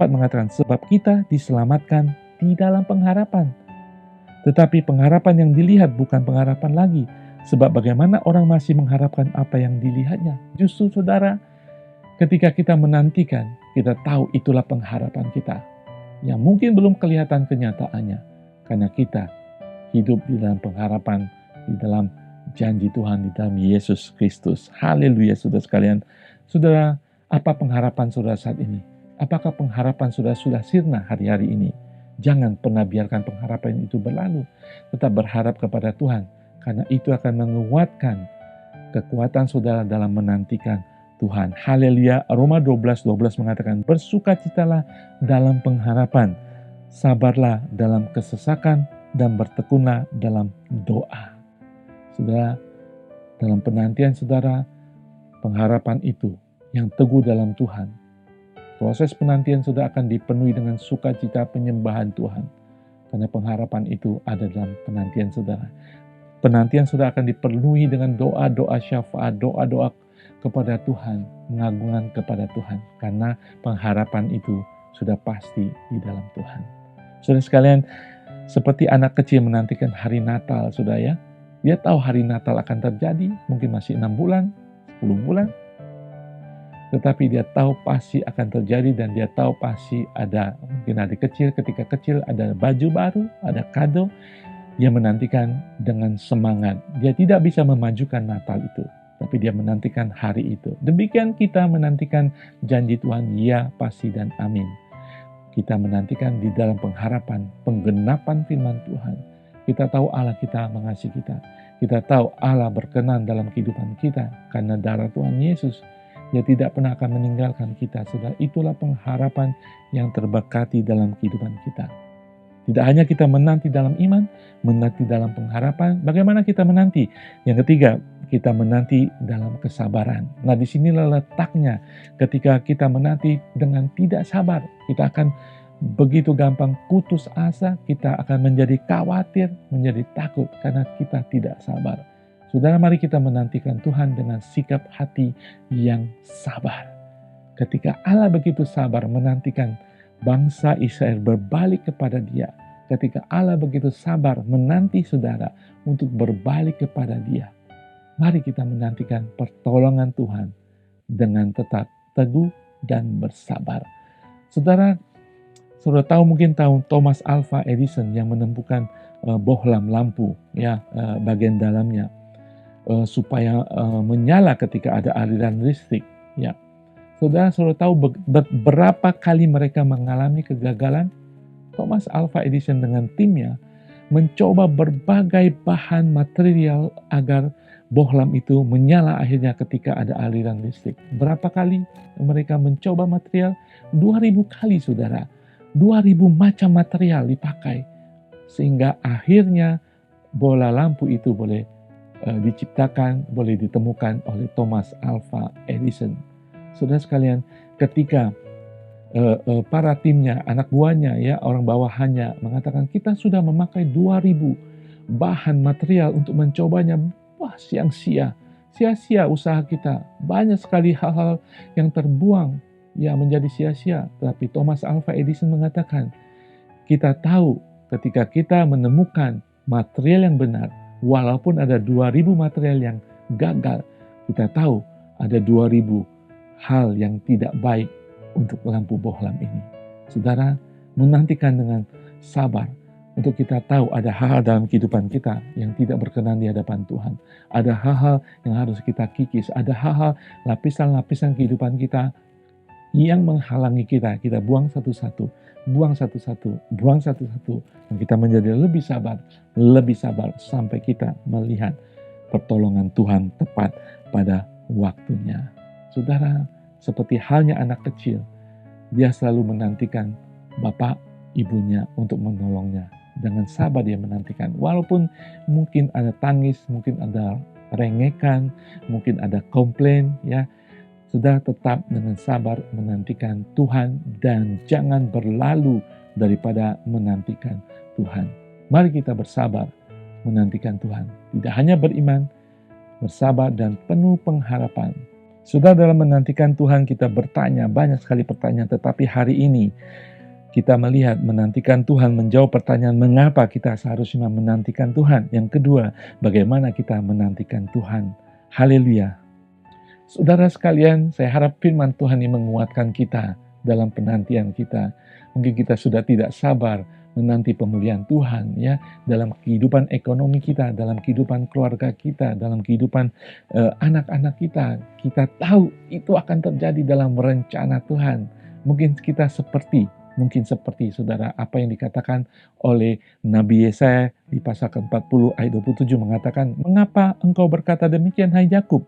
mengatakan, sebab kita diselamatkan di dalam pengharapan. Tetapi pengharapan yang dilihat bukan pengharapan lagi. Sebab bagaimana orang masih mengharapkan apa yang dilihatnya. Justru saudara, ketika kita menantikan, kita tahu itulah pengharapan kita. Yang mungkin belum kelihatan kenyataannya. Karena kita hidup di dalam pengharapan, di dalam janji Tuhan, di dalam Yesus Kristus. Haleluya, saudara sekalian. Saudara, apa pengharapan saudara saat ini? Apakah pengharapan saudara sudah sirna hari-hari ini? Jangan pernah biarkan pengharapan itu berlalu. Tetap berharap kepada Tuhan. Karena itu akan menguatkan kekuatan saudara dalam menantikan Tuhan. Haleluya. Roma 12 mengatakan, bersukacitalah dalam pengharapan, sabarlah dalam kesesakan, dan bertekunlah dalam doa. Saudara, dalam penantian saudara, pengharapan itu yang teguh dalam Tuhan. Proses penantian sudah akan dipenuhi dengan sukacita penyembahan Tuhan. Karena pengharapan itu ada dalam penantian saudara. Penantian sudah akan dipenuhi dengan doa-doa syafaat, doa-doa kepada Tuhan, pengagungan kepada Tuhan. Karena pengharapan itu sudah pasti di dalam Tuhan. Saudara sekalian, seperti anak kecil menantikan hari Natal, saudara ya. Dia tahu hari Natal akan terjadi, mungkin masih 6 bulan, 10 bulan. Tetapi dia tahu pasti akan terjadi dan dia tahu pasti ada, mungkin adik kecil ketika kecil ada baju baru, ada kado. Dia menantikan dengan semangat. Dia tidak bisa memajukan Natal itu, tapi dia menantikan hari itu. Demikian kita menantikan janji Tuhan, ya pasti dan amin. Kita menantikan di dalam pengharapan, penggenapan firman Tuhan. Kita tahu Allah kita mengasihi kita. Kita tahu Allah berkenan dalam kehidupan kita karena darah Tuhan Yesus. Dia tidak pernah akan meninggalkan kita. Saudara, itulah pengharapan yang terberkati dalam kehidupan kita. Tidak hanya kita menanti dalam iman, menanti dalam pengharapan. Bagaimana kita menanti? Yang ketiga, kita menanti dalam kesabaran. Nah, disinilah letaknya ketika kita menanti dengan tidak sabar. Kita akan begitu gampang putus asa, kita akan menjadi khawatir, menjadi takut karena kita tidak sabar. Saudara, mari kita menantikan Tuhan dengan sikap hati yang sabar. Ketika Allah begitu sabar menantikan bangsa Israel berbalik kepada Dia, ketika Allah begitu sabar menanti saudara untuk berbalik kepada Dia, mari kita menantikan pertolongan Tuhan dengan tetap teguh dan bersabar. Saudara tahu mungkin tahu Thomas Alva Edison yang menemukan bohlam lampu ya bagian dalamnya supaya menyala ketika ada aliran listrik ya. Saudara tahu berapa kali mereka mengalami kegagalan? Thomas Alva Edison dengan timnya mencoba berbagai bahan material agar bohlam itu menyala akhirnya ketika ada aliran listrik. Berapa kali mereka mencoba material? 2000 kali saudara. 2000 macam material dipakai. Sehingga akhirnya bola lampu itu boleh diciptakan, boleh ditemukan oleh Thomas Alva Edison. Saudara sekalian, ketika para timnya, anak buahnya, ya orang bawahannya mengatakan kita sudah memakai 2000 bahan material untuk mencobanya, wah sia-sia usaha kita, banyak sekali hal-hal yang terbuang, ya menjadi sia-sia. Tapi Thomas Alva Edison mengatakan, kita tahu ketika kita menemukan material yang benar, walaupun ada 2000 material yang gagal, kita tahu ada 2000 hal yang tidak baik untuk lampu bohlam ini. Saudara, menantikan dengan sabar untuk kita tahu ada hal-hal dalam kehidupan kita yang tidak berkenan di hadapan Tuhan. Ada hal-hal yang harus kita kikis, ada hal-hal lapisan-lapisan kehidupan kita yang menghalangi kita buang satu-satu, dan kita menjadi lebih sabar sampai kita melihat pertolongan Tuhan tepat pada waktunya. Saudara, seperti halnya anak kecil, dia selalu menantikan bapak ibunya untuk menolongnya. Dengan sabar dia menantikan, walaupun mungkin ada tangis, mungkin ada rengekan, mungkin ada komplain, ya. Sudah tetap dengan sabar menantikan Tuhan dan jangan berlalu daripada menantikan Tuhan. Mari kita bersabar menantikan Tuhan. Tidak hanya beriman, bersabar dan penuh pengharapan. Sudah dalam menantikan Tuhan kita bertanya, banyak sekali pertanyaan, tetapi hari ini kita melihat menantikan Tuhan menjawab pertanyaan mengapa kita seharusnya menantikan Tuhan. Yang kedua, bagaimana kita menantikan Tuhan. Haleluya. Saudara sekalian, saya harap firman Tuhan ini menguatkan kita dalam penantian kita. Mungkin kita sudah tidak sabar menanti pemulihan Tuhan ya, dalam kehidupan ekonomi kita, dalam kehidupan keluarga kita, dalam kehidupan anak-anak kita. Kita tahu itu akan terjadi dalam rencana Tuhan. Mungkin seperti saudara apa yang dikatakan oleh Nabi Yesaya di pasal ke-40 ayat 27 mengatakan, "Mengapa engkau berkata demikian hai Yakub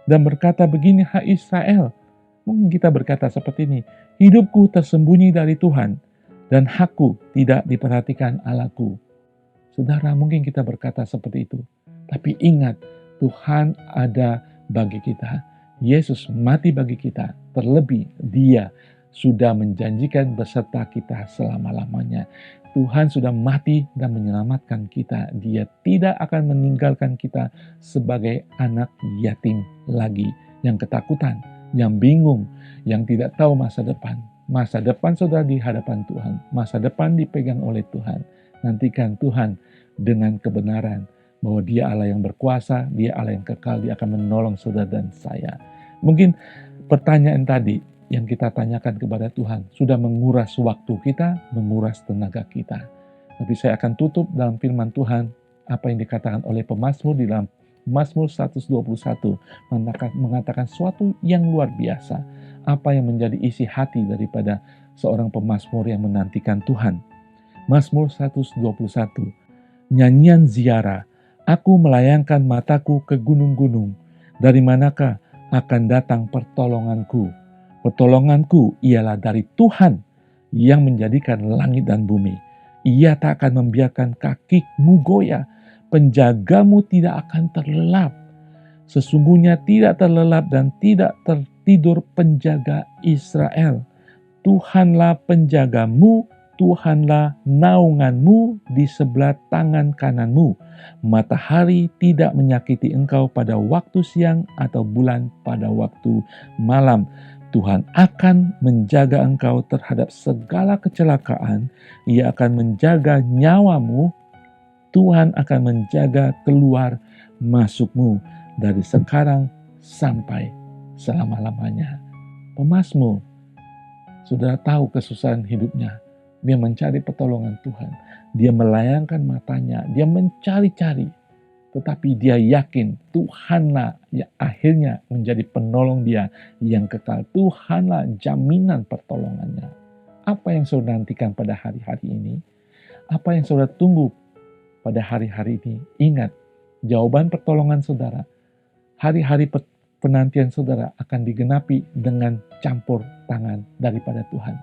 dan berkata begini hai Israel?" Mungkin kita berkata seperti ini, "Hidupku tersembunyi dari Tuhan dan hakku tidak diperhatikan Allahku." Saudara, mungkin kita berkata seperti itu. Tapi ingat, Tuhan ada bagi kita. Yesus mati bagi kita. Terlebih Dia sudah menjanjikan beserta kita selama-lamanya. Tuhan sudah mati dan menyelamatkan kita. Dia tidak akan meninggalkan kita sebagai anak yatim lagi, yang ketakutan, yang bingung, yang tidak tahu masa depan. Masa depan saudara di hadapan Tuhan. Masa depan dipegang oleh Tuhan. Nantikan Tuhan dengan kebenaran bahwa Dia Allah yang berkuasa, Dia Allah yang kekal, Dia akan menolong saudara dan saya. Mungkin pertanyaan tadi yang kita tanyakan kepada Tuhan sudah menguras waktu kita, menguras tenaga kita. Tapi saya akan tutup dalam firman Tuhan apa yang dikatakan oleh pemazmur di dalam Mazmur 121 mengatakan suatu yang luar biasa. Apa yang menjadi isi hati daripada seorang pemazmur yang menantikan Tuhan. Mazmur 121, nyanyian ziarah, aku melayangkan mataku ke gunung-gunung. Dari manakah akan datang pertolonganku? Pertolonganku ialah dari Tuhan yang menjadikan langit dan bumi. Ia tak akan membiarkan kakimu goyah. Penjagamu tidak akan terlelap. Sesungguhnya tidak terlelap dan tidak tertidur penjaga Israel. Tuhanlah penjagamu, Tuhanlah naunganmu di sebelah tangan kananmu. Matahari tidak menyakiti engkau pada waktu siang atau bulan pada waktu malam. Tuhan akan menjaga engkau terhadap segala kecelakaan. Ia akan menjaga nyawamu. Tuhan akan menjaga keluar masukmu dari sekarang sampai selama-lamanya. Pemazmur, saudara tahu kesusahan hidupnya. Dia mencari pertolongan Tuhan. Dia melayangkan matanya. Dia mencari-cari. Tetapi dia yakin Tuhanlah yang akhirnya menjadi penolong dia yang kekal. Tuhanlah jaminan pertolongannya. Apa yang saudara nantikan pada hari-hari ini? Apa yang saudara tunggu pada hari-hari ini? Ingat, jawaban pertolongan saudara, hari-hari penantian saudara akan digenapi dengan campur tangan daripada Tuhan.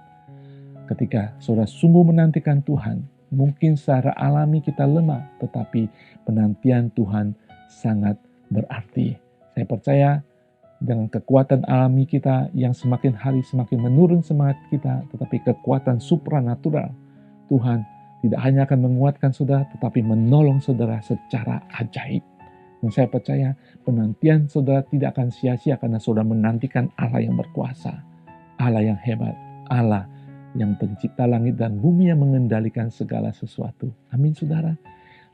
Ketika saudara sungguh menantikan Tuhan, mungkin secara alami kita lemah, tetapi penantian Tuhan sangat berarti. Saya percaya dengan kekuatan alami kita yang semakin hari semakin menurun semangat kita, tetapi kekuatan supranatural Tuhan tidak hanya akan menguatkan saudara, tetapi menolong saudara secara ajaib. Dan saya percaya penantian saudara tidak akan sia-sia karena saudara menantikan Allah yang berkuasa, Allah yang hebat, Allah yang pencipta langit dan bumi yang mengendalikan segala sesuatu. Amin saudara.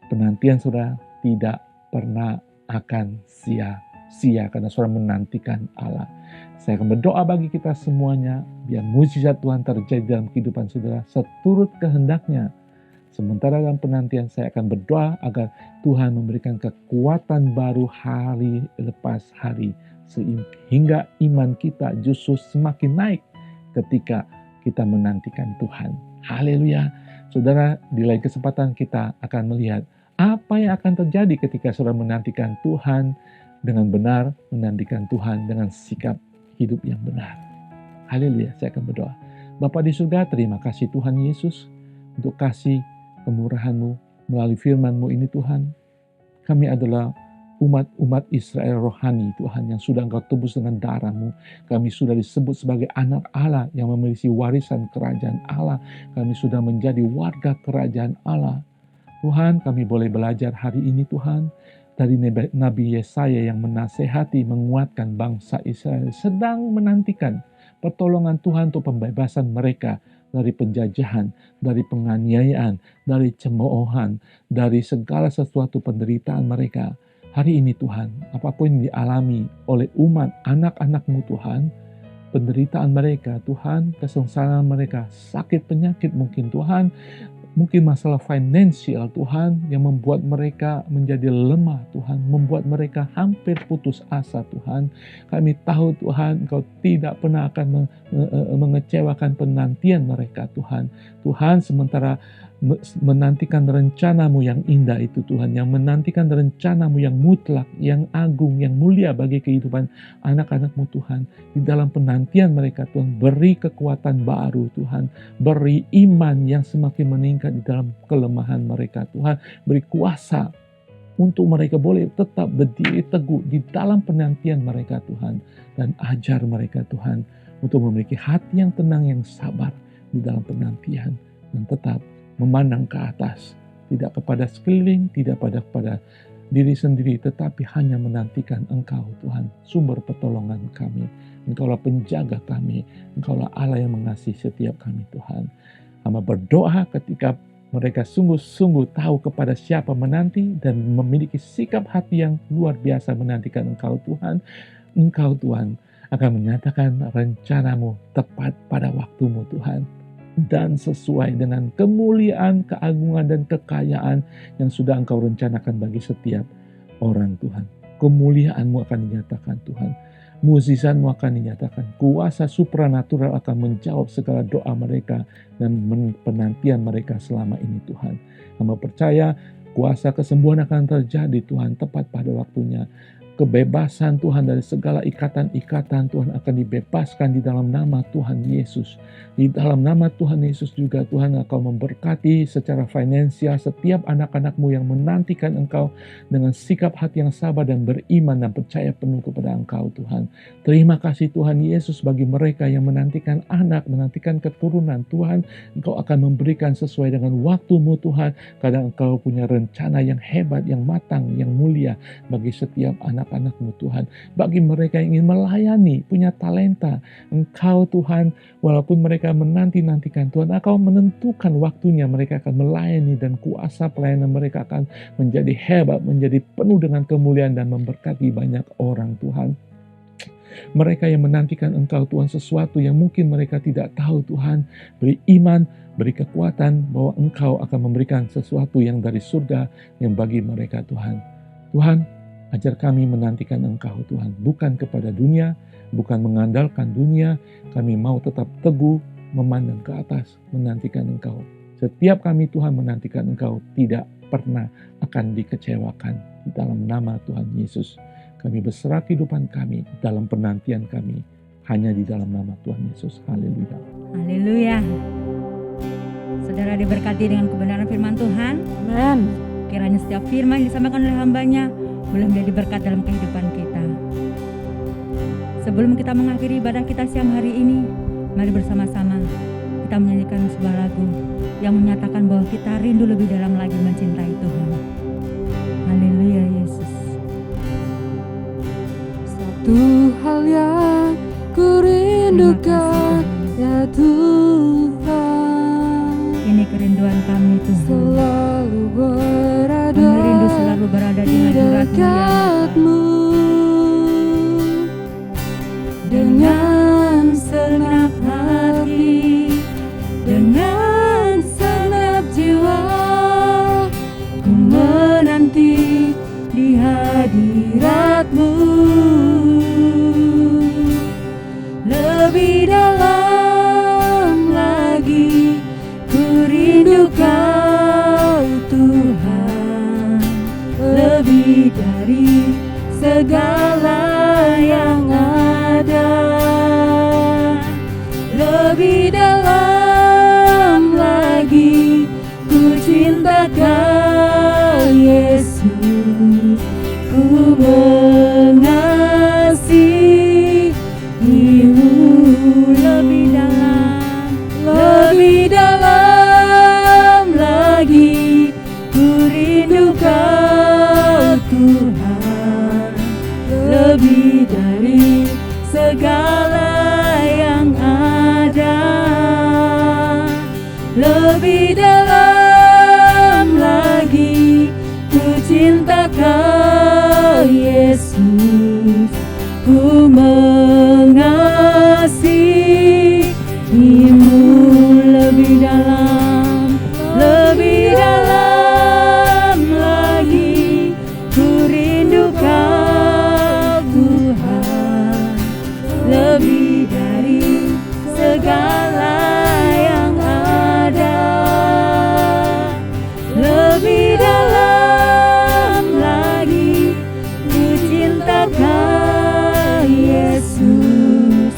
Penantian saudara tidak pernah akan sia-sia karena saudara menantikan Allah. Saya akan berdoa bagi kita semuanya, biar mujizat Tuhan terjadi dalam kehidupan saudara seturut kehendaknya. Sementara dalam penantian saya akan berdoa agar Tuhan memberikan kekuatan baru hari lepas hari. Sehingga iman kita justru semakin naik ketika kita menantikan Tuhan. Haleluya. Saudara, di lain kesempatan kita akan melihat apa yang akan terjadi ketika saudara menantikan Tuhan dengan benar, menantikan Tuhan dengan sikap hidup yang benar. Haleluya, saya akan berdoa. Bapa di surga, terima kasih Tuhan Yesus untuk kasih kemurahan-Mu melalui firman-Mu ini Tuhan. Kami adalah umat Israel rohani Tuhan yang sudah Engkau tebus dengan darah-Mu. Kami sudah disebut sebagai anak Allah yang memiliki warisan kerajaan Allah. Kami sudah menjadi warga kerajaan Allah. Tuhan, kami boleh belajar hari ini Tuhan dari Nabi Yesaya yang menasehati, menguatkan bangsa Israel sedang menantikan pertolongan Tuhan untuk pembebasan mereka dari penjajahan, dari penganiayaan, dari cemoohan, dari segala sesuatu penderitaan mereka. Hari ini Tuhan, apapun yang dialami oleh umat anak-anak-Mu Tuhan, penderitaan mereka Tuhan, kesengsaraan mereka, sakit penyakit mungkin Tuhan, mungkin masalah finansial Tuhan yang membuat mereka menjadi lemah Tuhan, membuat mereka hampir putus asa Tuhan. Kami tahu Tuhan Engkau tidak pernah akan mengecewakan penantian mereka Tuhan. Tuhan sementara menantikan rencana-Mu yang indah itu Tuhan, yang menantikan rencana-Mu yang mutlak, yang agung, yang mulia bagi kehidupan anak-anak-Mu Tuhan. Di dalam penantian mereka Tuhan, beri kekuatan baru Tuhan, beri iman yang semakin meningkat di dalam kelemahan mereka Tuhan, beri kuasa untuk mereka boleh tetap berdiri teguh di dalam penantian mereka Tuhan. Dan ajar mereka Tuhan untuk memiliki hati yang tenang, yang sabar di dalam penantian. Dan tetap memandang ke atas, tidak kepada sekeliling, tidak kepada diri sendiri, tetapi hanya menantikan Engkau Tuhan, sumber pertolongan kami. Engkaulah penjaga kami, Engkaulah Allah yang mengasihi setiap kami Tuhan. Hamba berdoa ketika mereka sungguh-sungguh tahu kepada siapa menanti dan memiliki sikap hati yang luar biasa menantikan Engkau Tuhan. Engkau Tuhan akan menyatakan rencanamu tepat pada waktumu Tuhan. Dan sesuai dengan kemuliaan, keagungan, dan kekayaan yang sudah Engkau rencanakan bagi setiap orang Tuhan. Kemuliaan-Mu akan dinyatakan Tuhan. Mukjizat-Mu akan dinyatakan. Kuasa supranatural akan menjawab segala doa mereka dan penantian mereka selama ini Tuhan. Hamba percaya kuasa kesembuhan akan terjadi Tuhan tepat pada waktunya. Kebebasan Tuhan dari segala ikatan-ikatan Tuhan akan dibebaskan di dalam nama Tuhan Yesus. Di dalam nama Tuhan Yesus juga Tuhan Engkau memberkati secara finansial setiap anak-anak-Mu yang menantikan Engkau dengan sikap hati yang sabar dan beriman dan percaya penuh kepada Engkau Tuhan. Terima kasih Tuhan Yesus bagi mereka yang menantikan anak, menantikan keturunan Tuhan. Engkau akan memberikan sesuai dengan waktu-Mu Tuhan. Karena Engkau punya rencana yang hebat, yang matang, yang mulia bagi setiap anak-anak-Mu Tuhan. Bagi mereka yang ingin melayani, punya talenta, Engkau Tuhan, walaupun mereka menanti-nantikan Tuhan, Engkau menentukan waktunya mereka akan melayani dan kuasa pelayanan mereka akan menjadi hebat, menjadi penuh dengan kemuliaan dan memberkati banyak orang Tuhan. Mereka yang menantikan Engkau Tuhan sesuatu yang mungkin mereka tidak tahu Tuhan, beri iman, beri kekuatan bahwa Engkau akan memberikan sesuatu yang dari surga yang bagi mereka Tuhan. Tuhan, ajar kami menantikan Engkau Tuhan, bukan kepada dunia, bukan mengandalkan dunia. Kami mau tetap teguh, memandang ke atas, menantikan Engkau. Setiap kami Tuhan menantikan Engkau tidak pernah akan dikecewakan. Di dalam nama Tuhan Yesus, kami berserah kehidupan kami dalam penantian kami hanya di dalam nama Tuhan Yesus. Haleluya. Haleluya. Saudara diberkati dengan kebenaran firman Tuhan. Amen. Kiranya setiap firman yang disampaikan oleh hambanya boleh menjadi berkat dalam kehidupan kita. Sebelum kita mengakhiri ibadah kita siang hari ini, mari bersama-sama kita menyanyikan sebuah lagu yang menyatakan bahwa kita rindu lebih dalam lagi mencintai Tuhan. Haleluya Yesus. Satu hal yang ku rindukan ya Tuhan, Ini kerinduan kami Tuhan. selalu Kami rindu selalu berada di hadirat-Mu ya. dekatmu dengan segenap hati, dengan segenap jiwa. Ku menanti di hadirat-Mu, lebih dalam lagi ku rindu Kau Tuhan, lebih dari segala yang ada, lebih dalam lagi ku cinta Kau Yesus, ku mengasihi-Mu, lebih dalam lagi ku rindu Kau Tuhan, lebih dari segala yang ada, lebih dalam lagi ku cinta Kau Yesus, ku mengasihi-Mu, lebih dalam lagi ku rindu Kau Tuhan, lebih dari segala yang ada, lebih dalam lagi ku cinta Kau Yesus,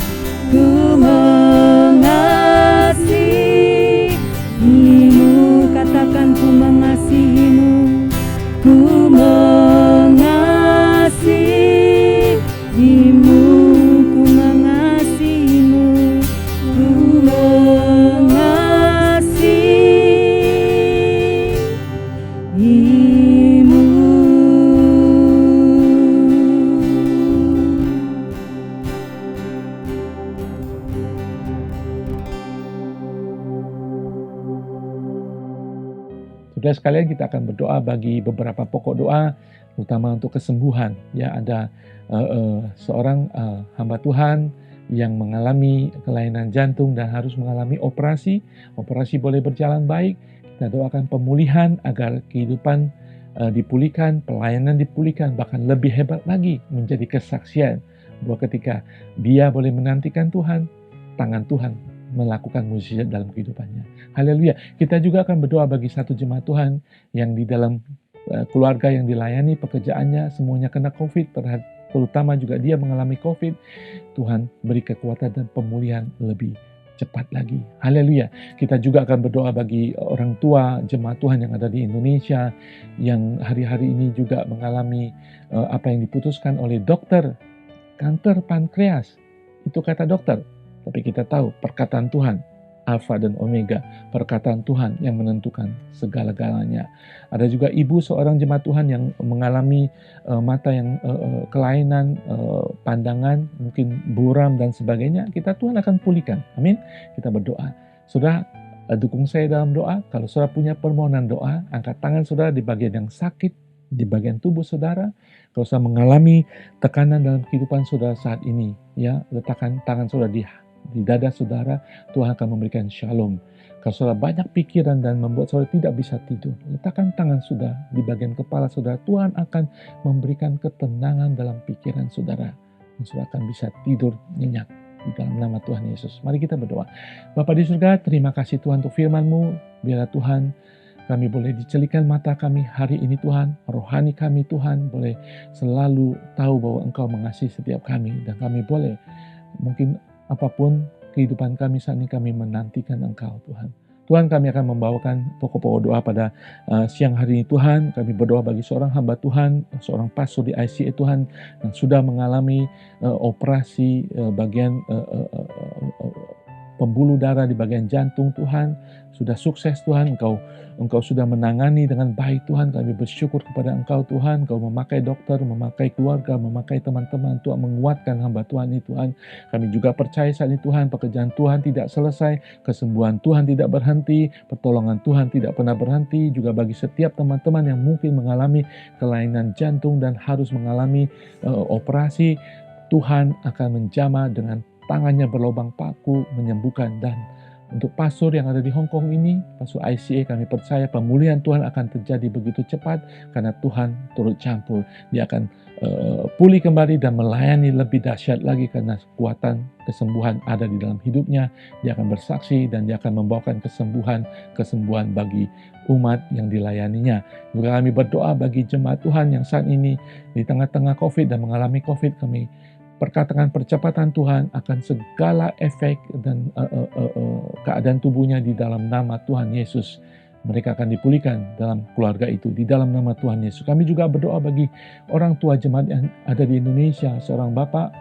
ku mengasihi-Mu. Katakan ku mengasihi-Mu, ku Saudara sekalian, kita akan berdoa bagi beberapa pokok doa, terutama untuk kesembuhan. Ya, ada seorang hamba Tuhan yang mengalami kelainan jantung dan harus mengalami operasi. Operasi boleh berjalan baik. Kita doakan pemulihan agar kehidupan dipulihkan, pelayanan dipulihkan, bahkan lebih hebat lagi menjadi kesaksian bahwa ketika dia boleh menantikan Tuhan, tangan Tuhan melakukan mukjizat dalam kehidupannya. Haleluya. Kita juga akan berdoa bagi satu jemaat Tuhan yang di dalam keluarga yang dilayani, pekerjaannya semuanya kena COVID, terutama juga dia mengalami COVID. Tuhan beri kekuatan dan pemulihan lebih cepat lagi. Haleluya. Kita juga akan berdoa bagi orang tua jemaat Tuhan yang ada di Indonesia yang hari-hari ini juga mengalami apa yang diputuskan oleh dokter, kanker pankreas. Itu kata dokter. Tapi kita tahu perkataan Tuhan, Alfa dan Omega, perkataan Tuhan yang menentukan segala-galanya. Ada juga ibu seorang jemaat Tuhan yang mengalami mata yang kelainan, pandangan, mungkin buram dan sebagainya. Tuhan akan pulihkan. Amin. Kita berdoa. Saudara, dukung saya dalam doa. Kalau saudara punya permohonan doa, angkat tangan saudara di bagian yang sakit, di bagian tubuh saudara. Kalau saudara mengalami tekanan dalam kehidupan saudara saat ini, ya, letakkan tangan saudara di dada saudara. Tuhan akan memberikan shalom. Kalau saudara banyak pikiran dan membuat saudara tidak bisa tidur, letakkan tangan saudara di bagian kepala saudara. Tuhan akan memberikan ketenangan dalam pikiran saudara. Dan saudara akan bisa tidur nyenyak di dalam nama Tuhan Yesus. Mari kita berdoa. Bapa di surga, terima kasih Tuhan untuk firman-Mu. Biarlah Tuhan kami boleh dicelikan mata kami hari ini Tuhan. Rohani kami Tuhan boleh selalu tahu bahwa Engkau mengasihi setiap kami. Dan kami boleh mungkin apapun kehidupan kami saat ini, kami menantikan Engkau Tuhan. Tuhan, kami akan membawakan pokok-pokok doa pada siang hari ini Tuhan. Kami berdoa bagi seorang hamba Tuhan, seorang pastor di ICA Tuhan yang sudah mengalami operasi bagian pembuluh darah di bagian jantung Tuhan. Sudah sukses Tuhan, Engkau sudah menangani dengan baik Tuhan. Kami bersyukur kepada Engkau Tuhan. Engkau memakai dokter, memakai keluarga, memakai teman-teman Tuhan, menguatkan hamba Tuhan ini Tuhan. Kami juga percaya saat ini Tuhan, pekerjaan Tuhan tidak selesai, kesembuhan Tuhan tidak berhenti, pertolongan Tuhan tidak pernah berhenti. Juga bagi setiap teman-teman yang mungkin mengalami kelainan jantung dan harus mengalami operasi, Tuhan akan menjamah dengan tangannya berlubang paku menyembuhkan. Dan untuk pastor yang ada di Hong Kong ini, pastor ICA, kami percaya pemulihan Tuhan akan terjadi begitu cepat karena Tuhan turut campur. Dia akan pulih kembali dan melayani lebih dahsyat lagi karena kekuatan kesembuhan ada di dalam hidupnya. Dia akan bersaksi dan dia akan membawakan kesembuhan bagi umat yang dilayaninya. Juga kami berdoa bagi jemaat Tuhan yang saat ini di tengah-tengah COVID dan mengalami COVID. Kami perkatakan percepatan Tuhan akan segala efek dan keadaan tubuhnya di dalam nama Tuhan Yesus. Mereka akan dipulihkan dalam keluarga itu di dalam nama Tuhan Yesus. Kami juga berdoa bagi orang tua jemaat yang ada di Indonesia, seorang bapak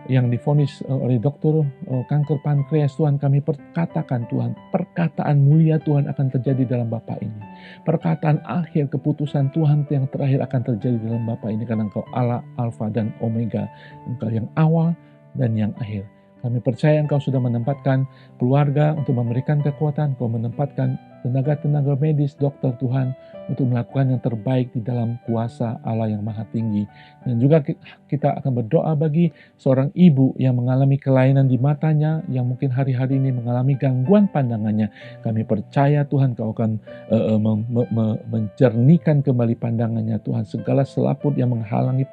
yang divonis oleh dokter kanker pankreas. Tuhan, kami perkatakan Tuhan, perkataan mulia Tuhan akan terjadi dalam bapak ini. Perkataan akhir, keputusan Tuhan yang terakhir akan terjadi dalam bapak ini karena Engkau Allah, Alfa dan Omega. Engkau yang awal dan yang akhir. Kami percaya Engkau sudah menempatkan keluarga untuk memberikan kekuatan. Engkau menempatkan tenaga-tenaga medis, dokter Tuhan, untuk melakukan yang terbaik di dalam kuasa Allah yang Maha Tinggi. Dan juga kita akan berdoa bagi seorang ibu yang mengalami kelainan di matanya, yang mungkin hari-hari ini mengalami gangguan pandangannya. Kami percaya Tuhan, Kau akan mencernihkan kembali pandangannya Tuhan. Segala selaput yang menghalangi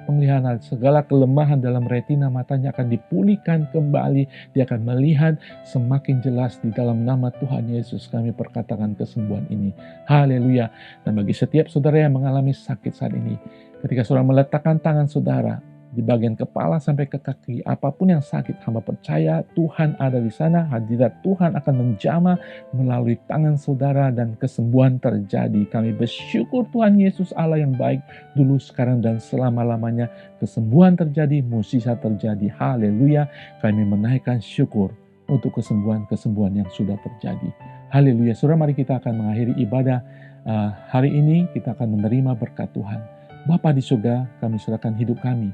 penglihatan, segala kelemahan dalam retina matanya akan dipulihkan kembali. Dia akan melihat semakin jelas di dalam nama Tuhan Yesus. Kami perkatakan kesembuhan ini. Haleluya. Dan bagi setiap saudara yang mengalami sakit saat ini, ketika saudara meletakkan tangan saudara di bagian kepala sampai ke kaki, apapun yang sakit, hamba percaya Tuhan ada di sana. Hadirat Tuhan akan menjamah melalui tangan saudara dan kesembuhan terjadi. Kami bersyukur Tuhan Yesus Allah yang baik, dulu, sekarang, dan selama-lamanya. Kesembuhan terjadi, mukjizat terjadi. Haleluya. Kami menaikkan syukur untuk kesembuhan-kesembuhan yang sudah terjadi. Haleluya. Saudara, mari kita akan mengakhiri ibadah hari ini. Kita akan menerima berkat Tuhan. Bapa di surga, kami serahkan hidup kami,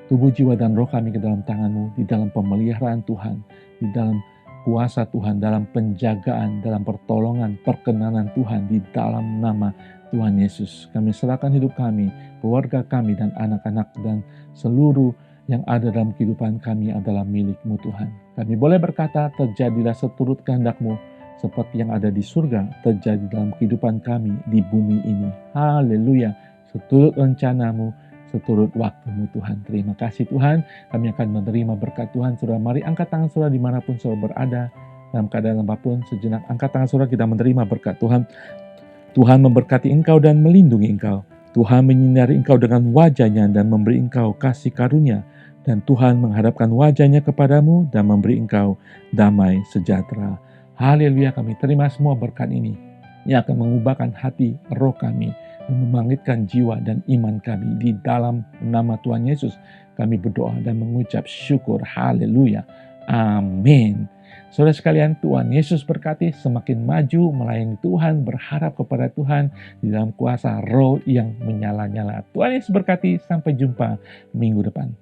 tubuh, jiwa, dan roh kami ke dalam tangan-Mu, di dalam pemeliharaan Tuhan, di dalam kuasa Tuhan, dalam penjagaan, dalam pertolongan, perkenanan Tuhan di dalam nama Tuhan Yesus. Kami serahkan hidup kami, keluarga kami, dan anak-anak, dan seluruh yang ada dalam kehidupan kami adalah milik-Mu Tuhan. Kami boleh berkata, terjadilah seturut kehendak-Mu, seperti yang ada di surga, terjadi dalam kehidupan kami di bumi ini. Haleluya, seturut rencana-Mu, seturut waktu-Mu Tuhan. Terima kasih Tuhan, kami akan menerima berkat Tuhan. Saudara, mari angkat tangan saudara dimanapun saudara berada, dalam keadaan apapun, sejenak angkat tangan saudara, kita menerima berkat Tuhan. Tuhan memberkati engkau dan melindungi engkau. Tuhan menyinari engkau dengan wajah-Nya dan memberi engkau kasih karunia. Dan Tuhan menghadapkan wajah-Nya kepadamu dan memberi engkau damai sejahtera. Haleluya, kami terima semua berkat ini yang akan mengubahkan hati roh kami dan membangkitkan jiwa dan iman kami. Di dalam nama Tuhan Yesus kami berdoa dan mengucap syukur. Haleluya. Amin. Saudara sekalian, Tuhan Yesus berkati, semakin maju melayani Tuhan, berharap kepada Tuhan di dalam kuasa roh yang menyala-nyala. Tuhan Yesus berkati, sampai jumpa minggu depan.